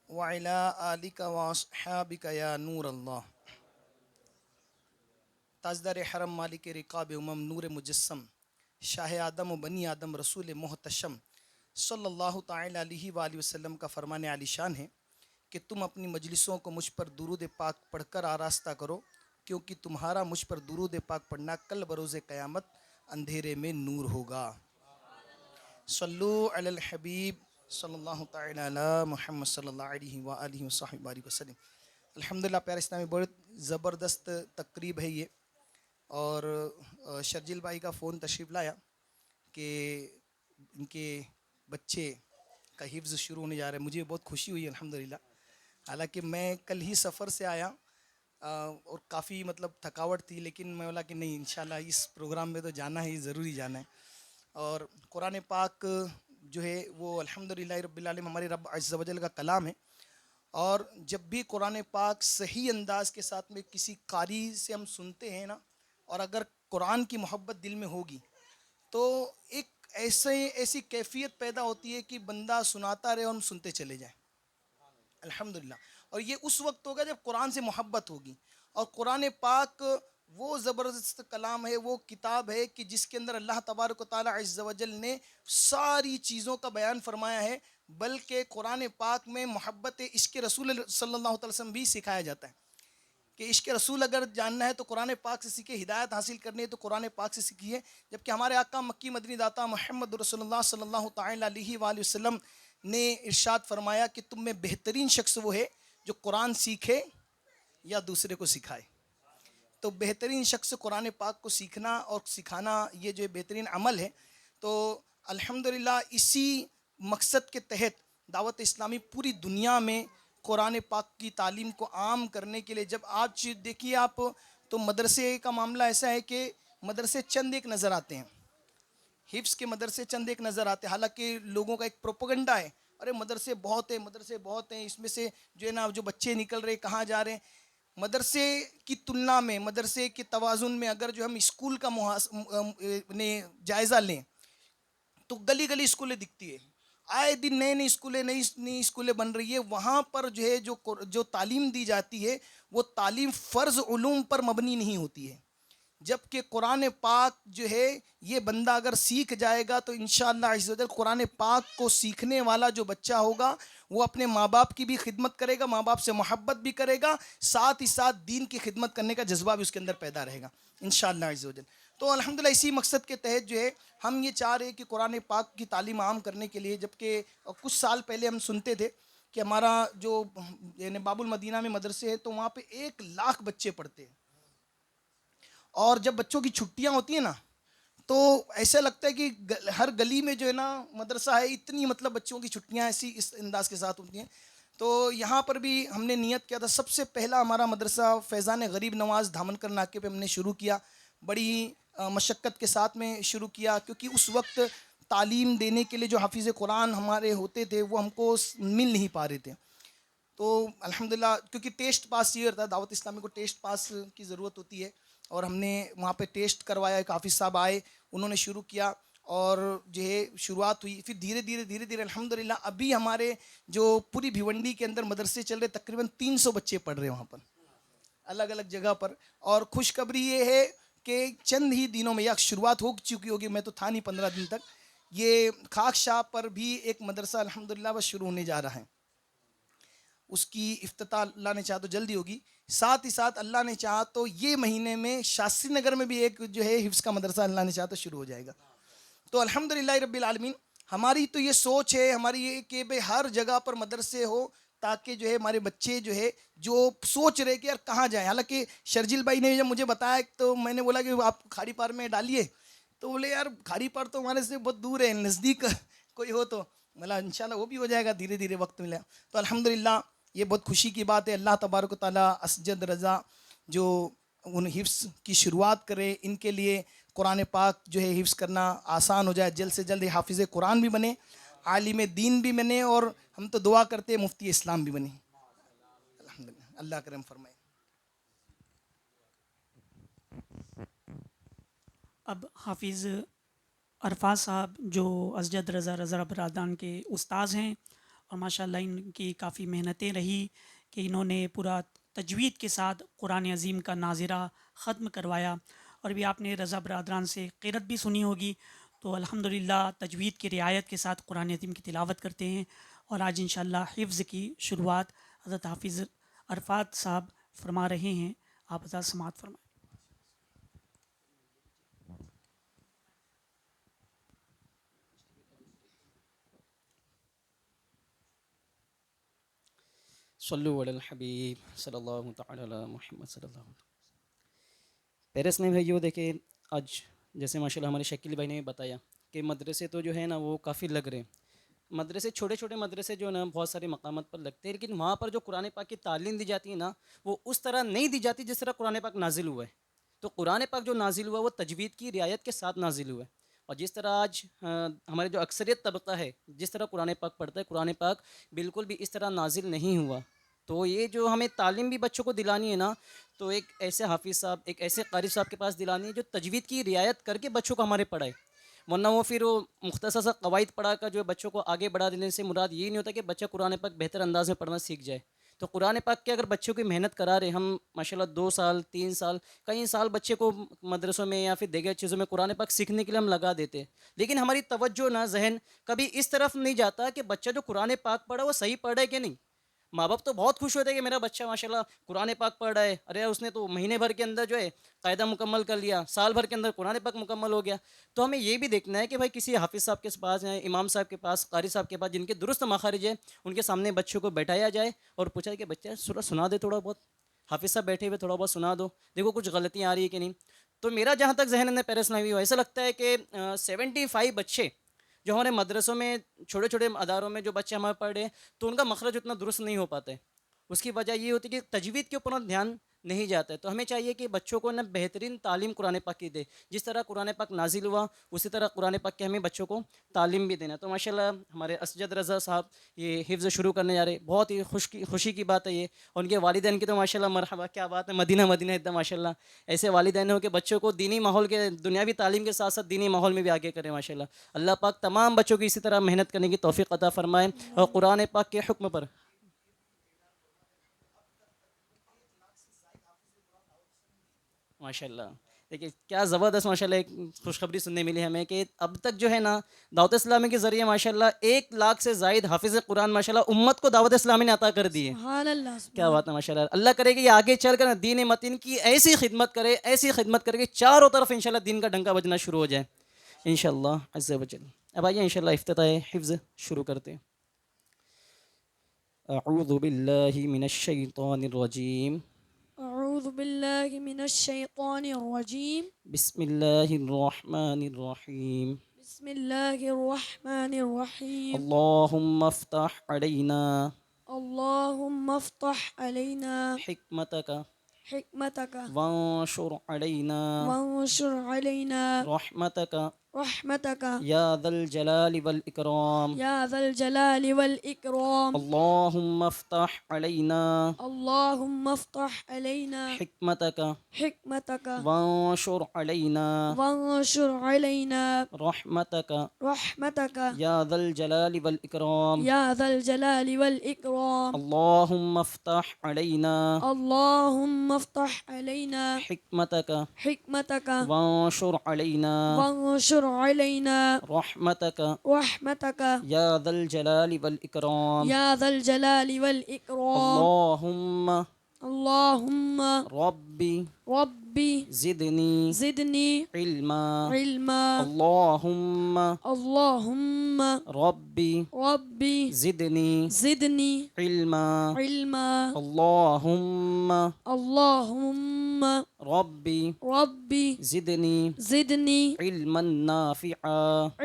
व अला आलिका व अस्हाबिका या नूरल्लाह। ताजदार हरम मालिक रिकाब उमम नूर मुजस्सम शाह आदम व बनी आदम रसूल मोहतशम सल्लल्लाहु ताला अलैहि वसल्लम का फरमान आलिशान है कि तुम अपनी मजलिसों को मुझ पर दुरूद पाक पढ़कर आरास्ता करो, क्योंकि तुम्हारा मुझ पर दुरूद पाक पढ़ना कल बरोज़ क़यामत अंधेरे में नूर होगा। सल्लु अलल हबीब सल्लल्लाहु ताला अला मुहम्मद सल्लल्लाहु अलैहि व आलिहि वसल्लम। अल्हम्दुलिल्लाह, प्यारे इस्लामी, बहुत ज़बरदस्त तकरीब है ये। और शर्जिल भाई का फ़ोन तशरीफ़ लाया कि इनके बच्चे का हिफ्ज़ शुरू होने जा रहा है। मुझे बहुत खुशी हुई अल्हम्दुलिल्लाह। हालांकि मैं कल ही सफ़र से आया और काफ़ी मतलब थकावट थी, लेकिन मैं बोला कि नहीं, इंशाल्लाह इस प्रोग्राम में तो जाना है, ज़रूरी जाना है। और कुरान पाक जो है वो अल्हम्दुलिल्लाह रब्बिल आलमीन हमारे रब अज़्ज़ व जल का कलाम है। और जब भी कुरान पाक सही अंदाज़ के साथ में किसी कारी से हम सुनते हैं ना, और अगर कुरान की मोहब्बत दिल में होगी तो एक ऐसी कैफियत पैदा होती है कि बंदा सुनाता रहे और हम सुनते चले जाएं। अल्हम्दुलिल्लाह। और ये उस वक्त होगा जब कुरान से मोहब्बत होगी। और कुरान पाक वो ज़बरदस्त कलाम है, वो किताब है कि जिसके अंदर अल्लाह तबारक व तआला अज़्ज़ व जल ने सारी चीज़ों का बयान फरमाया है। बल्कि कुरान पाक में मोहब्बत इश्क़ रसूल सल्लल्लाहु अलैहि वसल्लम भी सिखाया जाता है कि इश्क़ रसूल अगर जानना है तो कुरान पाक से सीखे, हिदायत हासिल करनी है तो कुरान पाक से सीखिए। जबकि हमारे आका मक्की मदनी दाता मोहम्मद रसूलुल्लाह सल्लल्लाहु ताला अलैहि वसल्लम ने इरशाद फरमाया कि तुम में बेहतरीन शख्स वो है जो कुरान सीखे या दूसरे को सिखाए। तो बेहतरीन शख्स कुरान पाक को सीखना और सिखाना, ये जो बेहतरीन अमल है। तो अल्हम्दुलिल्लाह इसी मकसद के तहत दावत इस्लामी पूरी दुनिया में कुरान पाक की तालीम को आम करने के लिए, जब आज देखिए आप तो मदरसे का मामला ऐसा है कि मदरसे चंद एक नज़र आते हैं, हिफ्स के मदरसे चंद एक नज़र आते हैं। हालांकि लोगों का एक प्रोपेगेंडा है, अरे मदरसे बहुत है, मदरसे बहुत हैं, इसमें से जो है ना जो बच्चे निकल रहे कहाँ जा रहे हैं। मदरसे की तुलना में, मदरसे के तवाज़ुन में अगर जो हम स्कूल का जायज़ा लें तो गली गली स्कूलें दिखती है। आए दिन नई नई स्कूलें नई नई स्कूलें बन रही है। वहाँ पर जो है जो तालीम दी जाती है वो तालीम फ़र्ज़ उलूम पर मबनी नहीं होती है, जबकि कुरान पाक जो है ये बंदा अगर सीख जाएगा तो इंशाअल्लाह अज़्ज़ व जल कुरान पाक को सीखने वाला जो बच्चा होगा वो अपने माँ बाप की भी खिदमत करेगा, माँ बाप से मोहब्बत भी करेगा, साथ ही साथ दीन की खिदमत करने का जज्बा भी उसके अंदर पैदा रहेगा इंशाअल्लाह अज़्ज़ व जल। तो अल्हम्दुलिल्लाह इसी मकसद के तहत जो है हम ये चाह रहे हैं कि कुरान पाक की तालीम आम करने के लिए, जबकि कुछ साल पहले हम सुनते थे कि हमारा जो यानी बाबुल मदीना में मदरसे है तो वहाँ पे 1 लाख बच्चे पढ़ते हैं, और जब बच्चों की छुट्टियां होती हैं ना तो ऐसा लगता है कि हर गली में जो है ना मदरसा है, इतनी मतलब बच्चों की छुट्टियां ऐसी इस अंदाज के साथ होती हैं। तो यहाँ पर भी हमने नियत किया था, सबसे पहला हमारा मदरसा फैज़ान गरीब नवाज़ धामनकर नाके पे हमने शुरू किया, बड़ी मशक्क़त के साथ में शुरू किया, क्योंकि उस वक्त तालीम देने के लिए जो हाफिज़ कुरान हमारे होते थे वो हमको मिल नहीं पा रहे थे। तो अल्हम्दुलिल्लाह क्योंकि टेस्ट पास ये रहता है, दावत इस्लामी को टेस्ट पास की ज़रूरत होती है, और हमने वहाँ पे टेस्ट करवाया, एक हाफिज़ साहब आए, उन्होंने शुरू किया और जो है शुरुआत हुई। फिर धीरे धीरे अल्हम्दुलिल्लाह अभी हमारे जो पूरी भिवंडी के अंदर मदरसे चल रहे, तकरीबन 300 बच्चे पढ़ रहे हैं वहाँ पर, अलग अलग जगह पर। और खुशखबरी ये है कि चंद ही दिनों में, या शुरुआत हो चुकी होगी, मैं तो था नहीं 15 दिन तक, ये खाक शाह पर भी एक मदरसा अल्हम्दुलिल्लाह बस शुरू होने जा रहा है, उसकी इफ्तिताह अल्लाह ने चाहा तो जल्दी होगी। साथ ही साथ अल्लाह ने चाहा तो ये महीने में शास्त्री नगर में भी एक जो है हिफ्ज़ का मदरसा अल्लाह ने चाहा तो शुरू हो जाएगा। तो अल्हम्दुलिल्लाह रब्बिल आलमीन, हमारी तो ये सोच है, हमारी ये कि भाई हर जगह पर मदरसे हो, ताकि जो है हमारे बच्चे जो है जो सोच रहे कि यार कहाँ जाएँ। हालांकि शर्जिल भाई ने जब मुझे बताया तो मैंने बोला कि आप खाड़ी पार में डालिए, तो बोले यार खाड़ी पार तो हमारे से बहुत दूर है, नज़दीक कोई हो तो, बोला इंशाल्लाह वो भी हो जाएगा, धीरे धीरे वक्त मिला। तो अल्हम्दुलिल्लाह ये बहुत खुशी की बात है। अल्लाह तबारक ताला असजद रज़ा जो उन हिफ्स की शुरुआत करे, इनके लिए कुरान पाक जो है हिफ्स करना आसान हो जाए, जल्द से जल्द हाफिज़ कुरान भी बने, आलिम दीन भी बने, और हम तो दुआ करते हैं मुफ्ती इस्लाम भी बने। अल्हम्दुलिल्लाह, अल्लाह करम फरमाए। अब हाफिज़ अरफात साहब जो असजद रज़ा बरादान के उस्ताद हैं, और माशाल्लाह इनकी काफ़ी मेहनतें रही कि इन्होंने पूरा तजवीद के साथ कुरान अज़ीम का नाज़िरा ख़त्म करवाया। और भी आपने रज़ा बरादरान से क़िरत भी सुनी होगी, तो अल्हम्दुलिल्लाह तजवीद की रियायत के साथ कुरान अज़ीम की तिलावत करते हैं। और आज इंशाअल्लाह हिफ्ज़ की शुरुआत हज़रत हाफिज़ अरफात साहब फरमा रहे हैं। आप हज़रत समाअत फरमाएं। सल्लु अलल हबीब सल्लल्लाहु तआला अला मुहम्मद सल्लल्लाहु अलैहि वसल्लम। पेरिस में भाइयों देखिए, आज जैसे माशाल्लाह हमारे शकील भाई ने बताया कि मदरसे तो जो है ना वो काफ़ी लग रहे हैं। मदरसे छोटे छोटे मदरसे जो ना बहुत सारे मकामात पर लगते हैं, लेकिन वहाँ पर जो कुरान पाक की तालीम दी जाती है ना वो उस तरह नहीं दी जाती जिस तरह कुरान पाक नाजिल हुआ है। तो कुरान पाक जो नाजिल हुआ है वो तजवीद की रियायत के साथ नाजिल हुआ है। और जिस तरह आज हमारे जो अक्सरियत तबका है जिस तरह कुरान पाक पढ़ता है, कुरान पाक बिल्कुल भी इस तरह नाजिल नहीं हुआ। तो ये जो हमें तालीम भी बच्चों को दिलानी है ना, तो एक ऐसे हाफिज़ साहब, एक ऐसे कारी साहब के पास दिलानी है जो तजवीद की रियायत करके बच्चों को हमारे पढ़ाए। वरना वो फिर वो मुख्तसर सा कवायद पढ़ा कर जो बच्चों को आगे बढ़ा देने से मुराद ये नहीं होता कि बच्चा कुरान पाक बेहतर अंदाज में पढ़ना सीख जाए। तो कुरान पाक के अगर बच्चों की मेहनत करा रहे हम माशाल्लाह 2 साल 3 साल कई साल बच्चे को मदरसों में या फिर दीगर चीज़ों में कुरान पाक सीखने के लिए हम लगा देते हैं, लेकिन हमारी तवज्जो ना जहन कभी इस तरफ नहीं जाता कि बच्चा जो कुरान पाक पढ़ा वो सही पढ़ रहा है कि नहीं। माँ बाप तो बहुत खुश होते हैं कि मेरा बच्चा माशाल्लाह कुरान पाक पढ़ रहा है, अरे उसने तो महीने भर के अंदर जो है कायदा मुकम्मल कर लिया, साल भर के अंदर कुरान पाक मुकम्मल हो गया। तो हमें ये भी देखना है कि भाई किसी हाफिज़ साहब के पास है, इमाम साहब के पास, कारी साहब के पास जिनके दुरुस्त मखारिज है, उनके सामने बच्चों को बैठाया जाए और पूछा कि बच्चा सूरह सुना दे थोड़ा बहुत, हाफिज़ साहब बैठे हुए थोड़ा बहुत सुना दो, देखो कुछ गलतियाँ आ रही है कि नहीं। तो मेरा जहाँ तक जहन में पेरिस नहीं हुआ, ऐसा लगता है कि 75 बच्चे जो हमारे मदरसों में छोटे छोटे अदारों में जो बच्चे हमारे पढ़ रहे हैं तो उनका मखरज उतना दुरुस्त नहीं हो पाता है। उसकी वजह ये होती है कि तजवीद के ऊपर ध्यान नहीं जाता है। तो हमें चाहिए कि बच्चों को ना बेहतरीन तालीम कुरान पाक की दे। जिस तरह कुरान पाक नाजिल हुआ उसी तरह कुरान पाक के हमें बच्चों को तालीम भी देना। तो माशाल्लाह हमारे असजद रज़ा साहब ये हिफ्ज़ शुरू करने जा रहे, बहुत ही खुशी की बात है ये। और उनके वालिदैन की तो माशाल्लाह मरहबा, क्या बात है, मदीना मदीना एकदम माशाल्लाह। ऐसे वालिदैन हो के बच्चों को दीनी माहौल के, दुनियावी तालीम के साथ साथ दीनी माहौल में भी आगे करें माशाल्लाह। अल्लाह पाक तमाम बच्चों को इसी तरह मेहनत करने की तौफ़ीक़ अता फ़रमाए और कुरान पाक के हुक्म पर माशाल्लाह। देखिए क्या ज़बरदस्त माशाल्लाह एक खुशखबरी सुनने मिली हमें कि अब तक जो है ना दावत इस्लामी के ज़रिए माशाल्लाह 1 लाख से ज़ायद हाफिज़ कुरान माशाल्लाह उम्मत को दावत इस्लामी ने अता कर दी है। सुभान अल्लाह, क्या बात है माशाल्लाह। अल्लाह करे कि ये आगे चलकर ना दीन मतीन की ऐसी खिदमत करे कि चारों तरफ इंशाल्लाह दीन का डंका बजना शुरू हो जाए इंशाल्लाह अज़्ज़ा वजल। अब आइए इंशाल्लाह इफ्तिताह हिफ्ज़ शुरू करते हैं। अऊज़ु बिल्लाहि मिनश शैतानिर रजीम, अऊज़ु बिल्लाहि मिनश शैतानिर रजीम, बिस्मिल्लाहिर रहमानिर रहीम। बिस्मिल्लाहिर रहमानिर रहीम। अल्लाहुम्मा अफ्तह अलैना अल्लाहुम्मा अफ्तह अलैना हिकमतका हिकमतका वंशुर अलैना वंशुर अलैना रहमतका रहमतका या ज़ल जलालि वल इकराम। या ज़ल जलालि वल इकराम। अल्लाहुम्मा अफ्तह अलैना अल्लाहुम्मा अफ्तह अलैना हिकमतका हिकमतका वंशुर अलैना वंशुर अलैना रहमतका रहमतका या ज़ल जलालि वल इकराम। या ज़ल जलालि वल इकराम। अल्लाहुम्मा अफ्तह अलैना अल्लाहुम्मा अफ्तह अलैना हिकमतका हिकमतका वंशुर अलैना वंशुर अलैना रहमतका रहमतका या ज़ल जलालि वल इकराम। या ज़ल जलालि वल इकराम। अल्लाहुम्मा अल्लाहुम्मा रब्बी रब्बी ज़िदनी ज़िदनी इल्मा। इल्मा। अल्लाहुम्मा अल्लाहुम्मा रब्बी रब्बी ज़िदनी ज़िदनी इल्मा। इल्मा। अल्लाहुम्मा अल्लाहुम्मा रब्बी रब्बी ज़िदनी ज़िदनी इल्मन नाफ़िआ।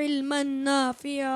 इल्मन नाफ़िआ।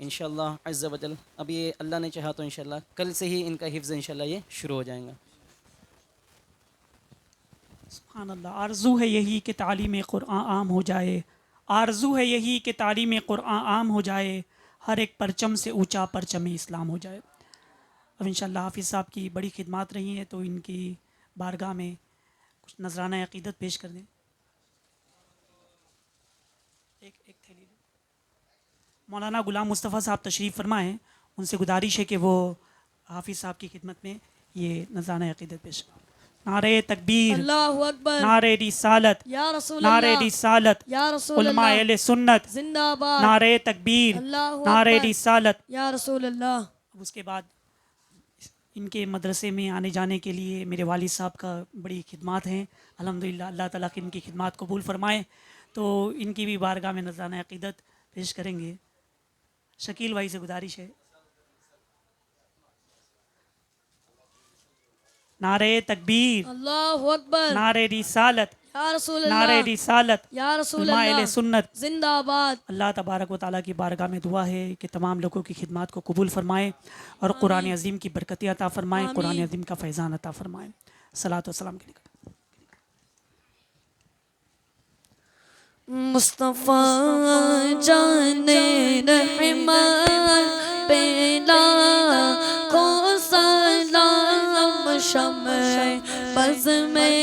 इंशाल्लाह अज़्ज़ा वजल। अब ये अल्लाह ने चाहा तो इंशाल्लाह कल से ही इनका हिफ्ज़ इंशाल्लाह ये शुरू हो जाएगा। सुभान अल्लाह। आरज़ू है यही कि तालीम क़ुरआन आम हो जाए, आरज़ू है यही कि तालीम क़ुरआन आम हो जाए, हर एक परचम से ऊंचा परचम इस्लाम हो जाए। अब इंशाल्लाह हाफिज़ साहब की बड़ी खिदमत रही हैं तो इनकी बारगाह में कुछ नजराना अक़ीदत पेश कर दें। एक थैली मौलाना गुलाम मुस्तफ़ा साहब तशरीफ़ फरमा हैं, उनसे गुजारिश है कि वो हाफिज़ साहब की खिदमत में ये नजराना अक़ीदत पेश करें। नारे तकबीर, अल्लाहु अकबर, नारे रिसालत, या रसूल नारे अल्लाह, रिसालत, या रसूल उलमा अल्लाह, अहले सुन्नत, जिंदाबाद, नारे तकबीर, अल्लाहु नारे अकबर, रिसालत। या रसूल अल्लाह। अब उसके बाद इनके मदरसे में आने जाने के लिए मेरे वालिद साहब का बड़ी खिदमत हैं। अल्हम्दुलिल्लाह अल्लाह ताला की इनकी खिदमत कबूल फरमाए। तो इनकी भी बारगाह में नज़राना अक़ीदत पेश करेंगे। शकील भाई से गुजारिश है। नारे तकबीर, अल्लाहु अकबर, नारे रिसालत, या रसूल नारे अल्लाह, रिसालत, या रसूल उलमा अहले अल्लाह, सुन्नत। जिंदाबाद। अल्लाह तबारक व तआला की बारगाह में दुआ है कि तमाम लोगों की खिदमत को कबूल फरमाए और कुरान अज़ीम की बरकतें अता फरमाए, कुरान अज़ीम का फैज़ान अता फरमाए। सलात व सलाम के लिए मुस्तफ़ा जाने रहमान पेला को सलाम शम्ए बज़ में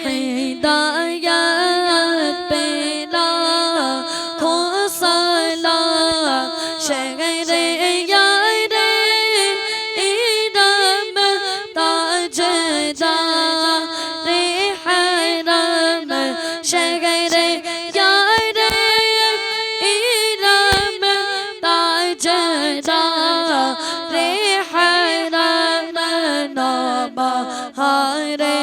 हिदायत पेला को सलाम शहरे यारे इरम ताजदार रे हरम शहरे यारे इरम ताजदार रे हरम नौबा हारे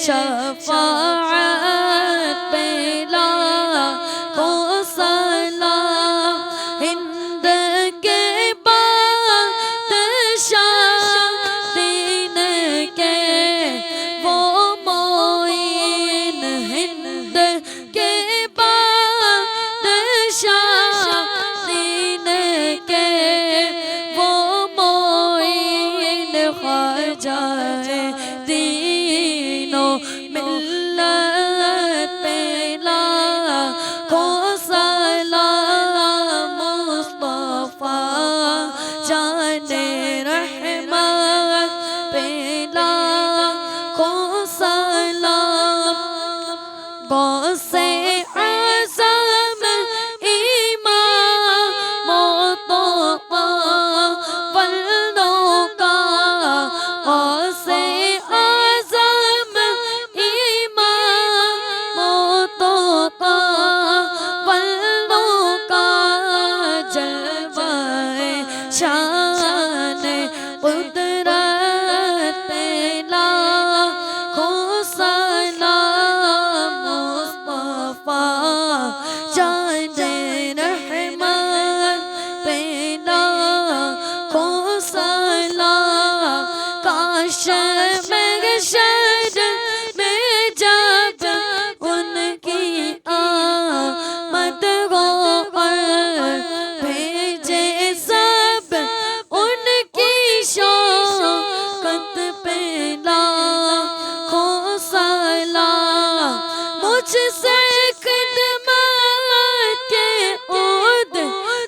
शफाअत पेला को सलाम हिंद के बादशाह दीन के वो मोइन हिंद के बादशाह दीन के वो मोइन ख्वाजाए दीनो मिल्लत पेला को सलाम मुस्तफ़ा जाने रहमत पेला को सलाम गौसे आज़म इमाम मोतक़ा वल्दों का गौसे आज़म इमाम मोतक़ा वल्दों का जलवाए शान कुदरत पेला को सलाम मुस्तफ़ा जाने रहमत पेला को सलाम काश महशर में जब उनकी आमद हो भेजे सब उनकी शौकत पेला को सलाम मुझसे खिदमत के उद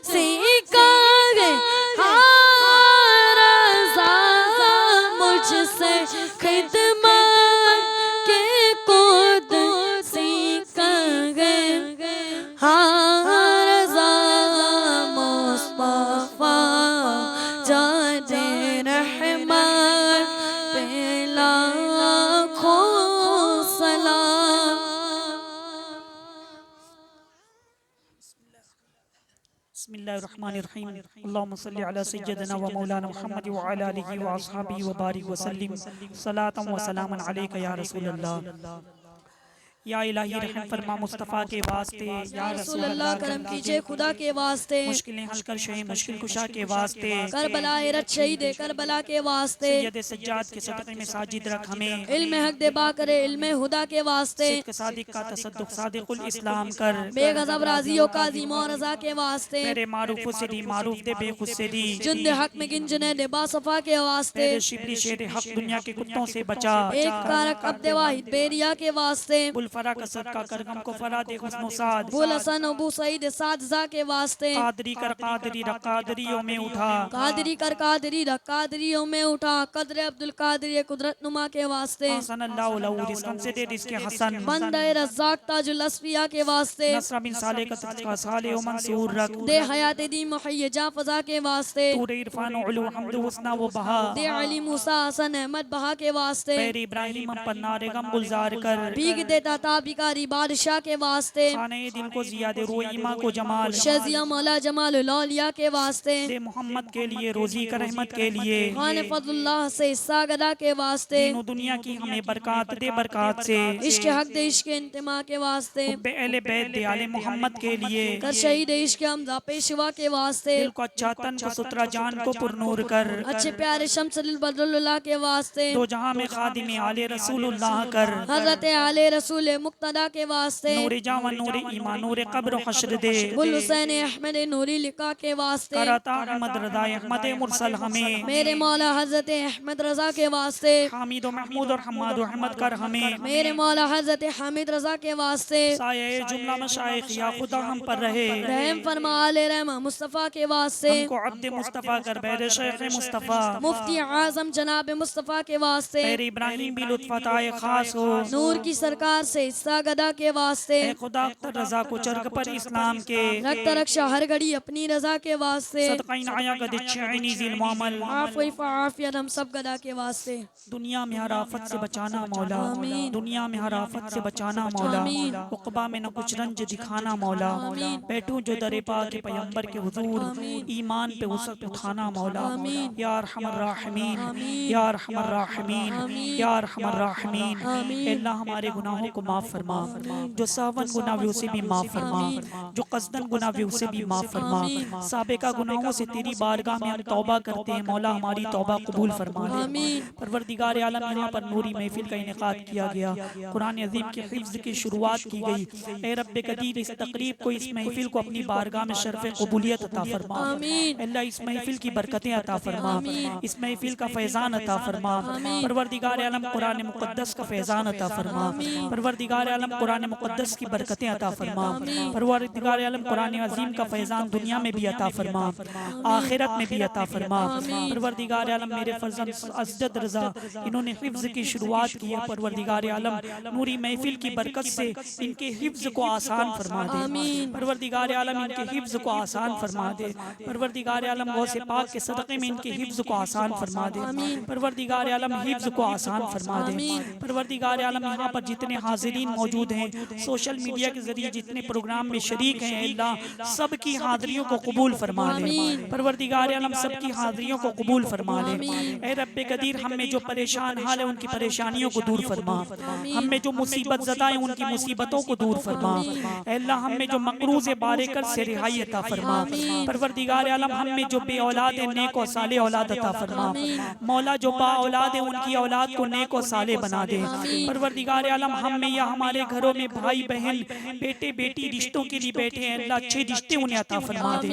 सीखा है हारज़ा मुझसे खिदमत के खुद सीखा है हारज़ा मुस्तफ़ा जाने रहमत पेला खो बिस्मिल्लाहिर्रहमानिर्रहीम अल्लाहुम्मा सल्लि अला सय्यिदिना व मौलाना मुहम्मद व अला आलिहि व अस्हाबिहि व बारिक व सल्लिम सलातन व सलामन अलैका या रसूलल्लाह। या इलाही रहम फरमा मुस्तफ़ा के वास्ते, या रसूल अल्लाह करम कीजिए खुदा के वास्ते, मुश्किलें हल कर शहे मुश्किल कुशा के वास्ते, करबला रत शहीद करबला के वास्ते, सैयद सज्जाद के सदक़े में साजिद रख हमें, इल्म हक दे बा करे इल्म हुदा के वास्ते, सिद्क सादिक का तसद्दुक सादिकुल इस्लाम कर, बेगज़ब राज़ियों का ज़ीमो रज़ा के वास्ते, मेरे मारूफ से दी मारूफ दे बेखुद से दी, जुंद हक में गिंजने दे बासफा के वास्ते, मेरे शिबली शेर हक दुनिया के कुत्तों से बचा, एक कारक अब्दे वाहिद बेरिया के वास्ते, बुलफरा का सदका कर गम को फरा दे हुस्न साद, बुल हसन अबू सईद सादजा के वास्ते, कादरी कर कादरी रख कादरियों में उठा, कादरी कर कादरी रख कादरियों में उठा, कदर अब्दुल कादरी कुदरत नुमा के वास्ते, हसन अल्लाह लहू रिज़्क़न से दे रिज़्क़े हसन, बंदे रज़्ज़ाक ताजुल असफिया के वास्ते, नसर बिन साले का सदका साले व मंसूर रख, दे हयात दी मुहय्यजा फजा के वास्ते, तूरे इरफान व उलू हम्द हुस्ना व बहा, दे अली मूसा हसन अहमद बहा के वास्ते, पैर इब्राहिम पर नारे गम गुलजार कर, भीग देता ताबिकारी बादशाह के वास्ते, खाने दिल को जियादे रोई ईमा को जमाल, शजिया मौला जमाल लौलिया के वास्ते, दे मोहम्मद के लिए रोजी कर रहमत के लिए, खान फजलुल्लाह से हिस्सा गदा के वास्ते, दीन व दुनिया की हमें बरकत दे बरकत से, इश्क हक दे इश्क इंतिमा के वास्ते, हुब्बे अहले बैत दे आले मोहम्मद के लिए, कर शहीद इश्क हमजा पेशवा के वास्ते, दिल को अच्छा तन को सुतरा जान को पुरनूर कर, अच्छे प्यारे शम्सुल बदरुल्लाह के वास्ते, दो जहां में खादिम आले रसूलुल्लाह कर, हजरत आले रसूल मुक्तदा के वास्ते, नूरे जावन नूरे ईमान नूरे कब्र हश्र दे, बुल हुसैन अहमद नूरी लिका के वास्ते, कराता अहमद रदा अहमद मुरसल हमें, मेरे मौला हजरत अहमद रजा के वास्ते, हामिद व महमूद और हमाद व अहमद कर हमें, मेरे मौला हजरत हामिद रजा के वास्ते, साये जुमला मशाइख या खुदा हम पर रहे, रहम फरमा आले रहमा मुस्तफ़ा के वास्ते, हमको अब्द मुस्तफ़ा कर बैर शेख मुस्तफ़ा, मुफ्ती आजम जनाब मुस्तफ़ा के वास्ते, पैर इब्राहिम भी लुत्फ़ताए खास हो, नूर की सरकार से हिस्सा गदा के वास्ते, ए खुदा अख्तर रजा को चरग पर इस्लाम के, रक्त रक्षा हर घड़ी अपनी रजा के वास्ते, सदक़ाइन आया का दिच्छैनी ज़िल मुअमल, आफियत हम सब गदा के वास्ते, दुनिया में हर आफत से बचाना मौला, आमीन। दुनिया में हर आफत से बचाना मौला, आमीन। उक़बा में न कुछ रंज दिखाना मौला, आमीन। बैठूं जो दरे पाक के पैगंबर के हुजूर, आमीन। ईमान पे उसक उठाना मौला, आमीन। या अरहमर राहिमीन, आमीन। या अरहमर राहिमीन, आमीन। या अरहमर राहिमीन, आमीन। अल्लाह हमारे गुनाहों को माफ़ फरमा, जो सावन गुनाह भी उसे भी माफ़ फरमा, जो कसदन गुनाह भी उसे भी माफ़ फरमा, आमीन। साबिका गुनाहों से तेरी बारगाह में हम तौबा करते हैं मौला, हमारी तौबा कबूल फरमा ले। आमीन। परवरदिगार आलम, यहाँ पर नूरी महफिल का इनेकाद किया गया, कुरान अजीम के हिफ्ज़ की शुरुआत की गई। ए रब्बे कदीर, इस तकरीब को, इस महफिल को अपनी बारगाह में शर्फ़ कबूलियत अता फरमा। आमीन। अल्लाह इस महफिल की बरकतें अता फरमा, इस महफिल का फैज़ान अता फरमा। परवरदिगार आलम कुरान मुक़द्दस का फैज़ान अता फरमा, परवरदिगार आलम कुरान मुक़द्दस की बरकतें अता फरमा, परवरदिगार आलम कुरान अजीम का फैज़ान दुनिया में भी अता फरमा, आखिरत में भी अता फरमा। परवरदिगार आलम मेरे फर्जंद असजद रज़ा, इन्होंने हिफ्ज़ की शुरुआत की है, परवरदिगार आलम नूरी महफिल की बरकत से इनके हिफ्ज़ को आसान फरमा दे, परवरदिगार आलम इनके हिफ्ज़ को आसान फरमा दे, परवरदिगार आलम गौसे पाक के सदक़े में इनके हिफ्ज़ को आसान फरमा दे, परवरदिगार आलम हिफ्ज़ को आसान फरमा दे। परवरदिगार आलम यहाँ पर जितने हाज़िरीन मौजूद हैं, सोशल मीडिया के ज़रिए जितने प्रोग्राम में शरीक हैं, अल्लाह सबकी हाज़िरियों को कबूल फरमा ले। परवरदिगार आलम सबकी हाज़िरियों को कबूल फरमा ले। ए रब्बे कदीर, हम में जो परेशान हाल है उनकी परेशानियों को दूर फरमा, हम में जो मुसीबत ज़दा है उनकी मुसीबतों को दूर फरमा। अल्लाह हम में जो मकरूज़ बारेकर से रिहाई अता फरमा। परवरदिगार आलम हम में जो बे औलाद है, नेक और साले औलाद अता फरमा। मौला जो बा औलाद है उनकी औलाद को नेक और साले बना दे। परवरदिगार आलम हम में या हमारे घरों में भाई बहन बेटे बेटी रिश्तों के लिए बैठे हैं, अल्लाह अच्छे रिश्ते उन्हें अता फरमा दे।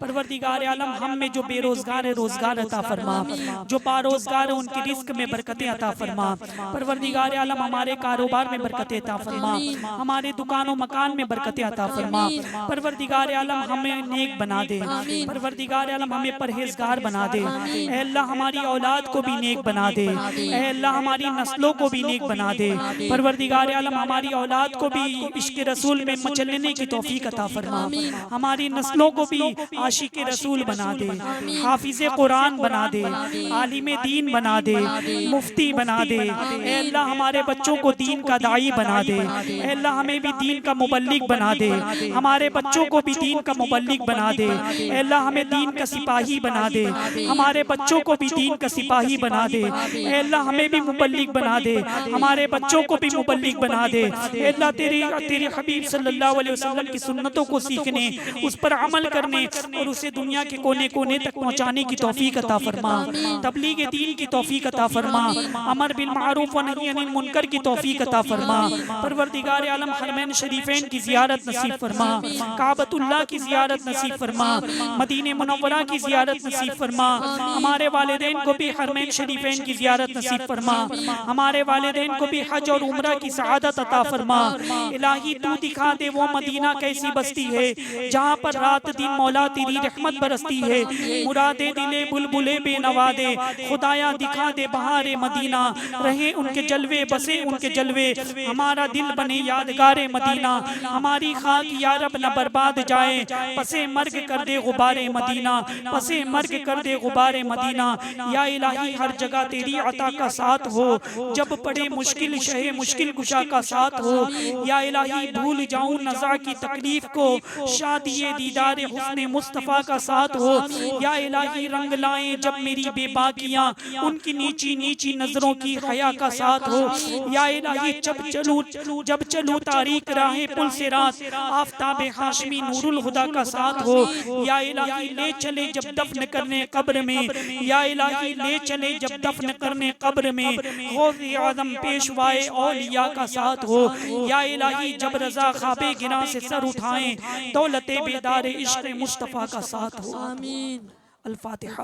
परवरदिगार आलम हम में जो बेरोजगार है रोजगार अता फरमा, जो बारोजगार है उनकी रिस्क में बरकतें अता फरमा। परवरदिगार आलम हमारे कारोबार में बरकतें अता फरमा, हमारे दुकानों मकान में बरकतें अता फरमा। परवरदिगार आलम हमें नेक बना दे, परवरदिगार आलम हमें परहेजगार बना दे। ऐ अल्लाह हमारी औलाद को भी नेक बना दे, ऐ अल्लाह हमारी नस्लों को भी नेक बना दे। परवरदिगार आलम आलम हमारी औलाद को भी इश्क रसूल में मचलने की तौफीक अता फरमा, हमारी नस्लों को भी आशिक रसूल बना दे, हाफिज कुरान बना दे, आलिम दीन बना दे, मुफ्ती बना दे। ए अल्लाह हमारे बच्चों को दीन का दाई बना दे, ए अल्लाह हमें भी दीन का मुबल्लिग बना दे, हमारे बच्चों को भी दीन का मुबल्लिग बना दे। ए अल्लाह हमें दीन का सिपाही बना दे, हमारे बच्चों को भी दीन का सिपाही बना दे। ए अल्लाह हमें भी मुबल्लिग बना दे, हमारे बच्चों को भी मुबल्लिग बना दे। ए अल्लाह तेरे हबीब सल्लल्लाहु अलैहि वसल्लम की सुन्नतों को सीखने, उस पर अमल करने और उसे दुनिया के कोने कोने तक पहुंचाने की तौफीक अता फरमा, तबलीग दीन की तौफीक अता फरमा, अमर बिल मारूफ व नही अनिल मुनकर की तौफीक अता फरमा। परवरदिगार आलम हरमैन शरीफैन की ज़ियारत नसीब फरमा, काबतुल्लाह की ज़ियारत नसीब फरमा, मदीने मुनव्वरा की ज़ियारत नसीब फरमा। हमारे वालिदैन को भी हरमैन शरीफैन की ज़ियारत नसीब फरमा, हमारे वालिदैन को भी हज और उम्रा की सआदत अता फरमा। इलाही तू दिखा दे वो मदीना कैसी बस्ती है जहाँ पर रात दिन मौला तेरी रहमत बरसती है। मुरादे दिले बुलबुले बेनवा दे, खुदाया दिखा दे बहारे मदीना, रहे उनके जलवे बसे उनके जलवे, हमारा दिल बने यादगारे मदीना। हमारी खाक या रब न बर्बाद जाए, पसे मर्ग कर दे गुबारे मदीना, पसे मर्ग कर दे गुबारे मदीना। या इलाही हर जगह तेरी अता का साथ हो, जब पड़े मुश्किल शहे मुश्किल कुशा का साथ हो। या इलाही भूल जाऊं नज़ा की तकलीफ को, शादी दीदार हुस्ने मुस्तफ़ा का साथ हो। या इलाही रंग लाए जब मेरी बेबाकियां, उनकी नीची नीची नजरों की हया का साथ हो। या इलाही जब चलूं तारीक राहे पुल से रात, आफताब हाशमी नूरुल हुदा का साथ हो। या इलाही ले चले जब दफन करने कब्र में, या इलाही ले चले जब दफन करने कब्र में, गौसे आज़म पेशवाए औलिया का साथ हो। या इलाही जब रजा ख्वाबे गिरा से सर उठाएं, दौलते बेदार इश्क़ मुस्तफ़ा का साथ हो। आमीन। अल-फातिहा।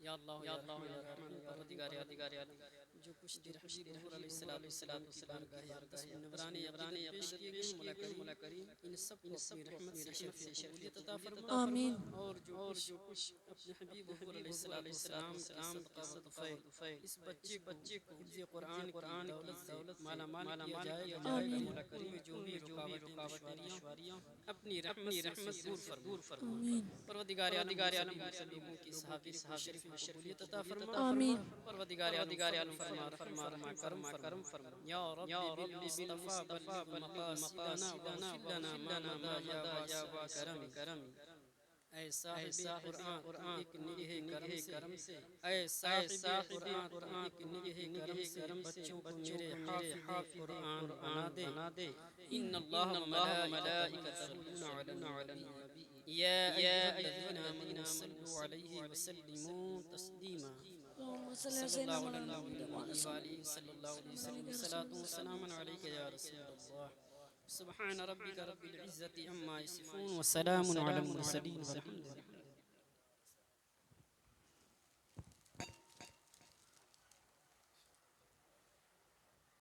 या अल्लाह या रहमान परवरदिगार आलम, जो कुछ देर हबीब हुजूर अलैहिस्सलाम की बारगाह अक़दस में नवरानी पेश किए गए मौला करीम, इन सब को अपनी रहमत से शफ़ीअत अता फरमा। आमीन। और जो कुछ अपने हबीब हुजूर अलैहिस्सलाम के सदक़े इस बच्चे को हिफ्ज़ कुरान की दौलत माला माल किया जाएगा। आमीन। मौला करीम जो भी रुकावटें दुश्वारियां अपनी रहमत दूर फरमा। परवरदिगार आलम लोगों की सहाबी शरीफ कबूलियत अता फरमा। आमीन। परवरदिगार आलम फरमा करम फरमा। या रब्बी बिल मुस्तफ़ा बल्लिग मक़ासिदना वग़फ़िर लना मा मदा या करम। ऐ साहिब कुरान एक निगाह करम से, ऐ साहिब कुरान एक निगाह करम से बच्चों को मेरे हाफ़िज़ कुरान बना दे। इन्नल्लाह व मलाइकतहु युसल्लूना अलन नबी या अय्युहल्लज़ीना आमनू सल्लु अलैहि व सल्लिमू तस्लीमा। सल्लल्लाहु अलैहि वसल्लम। सलातु व सलामुन अलैका या रसूलल्लाह। सुब्हान रब्बिका रब्बिल इज़्ज़ति अम्मा यसिफून व सलामुन अलल मुरसलीन।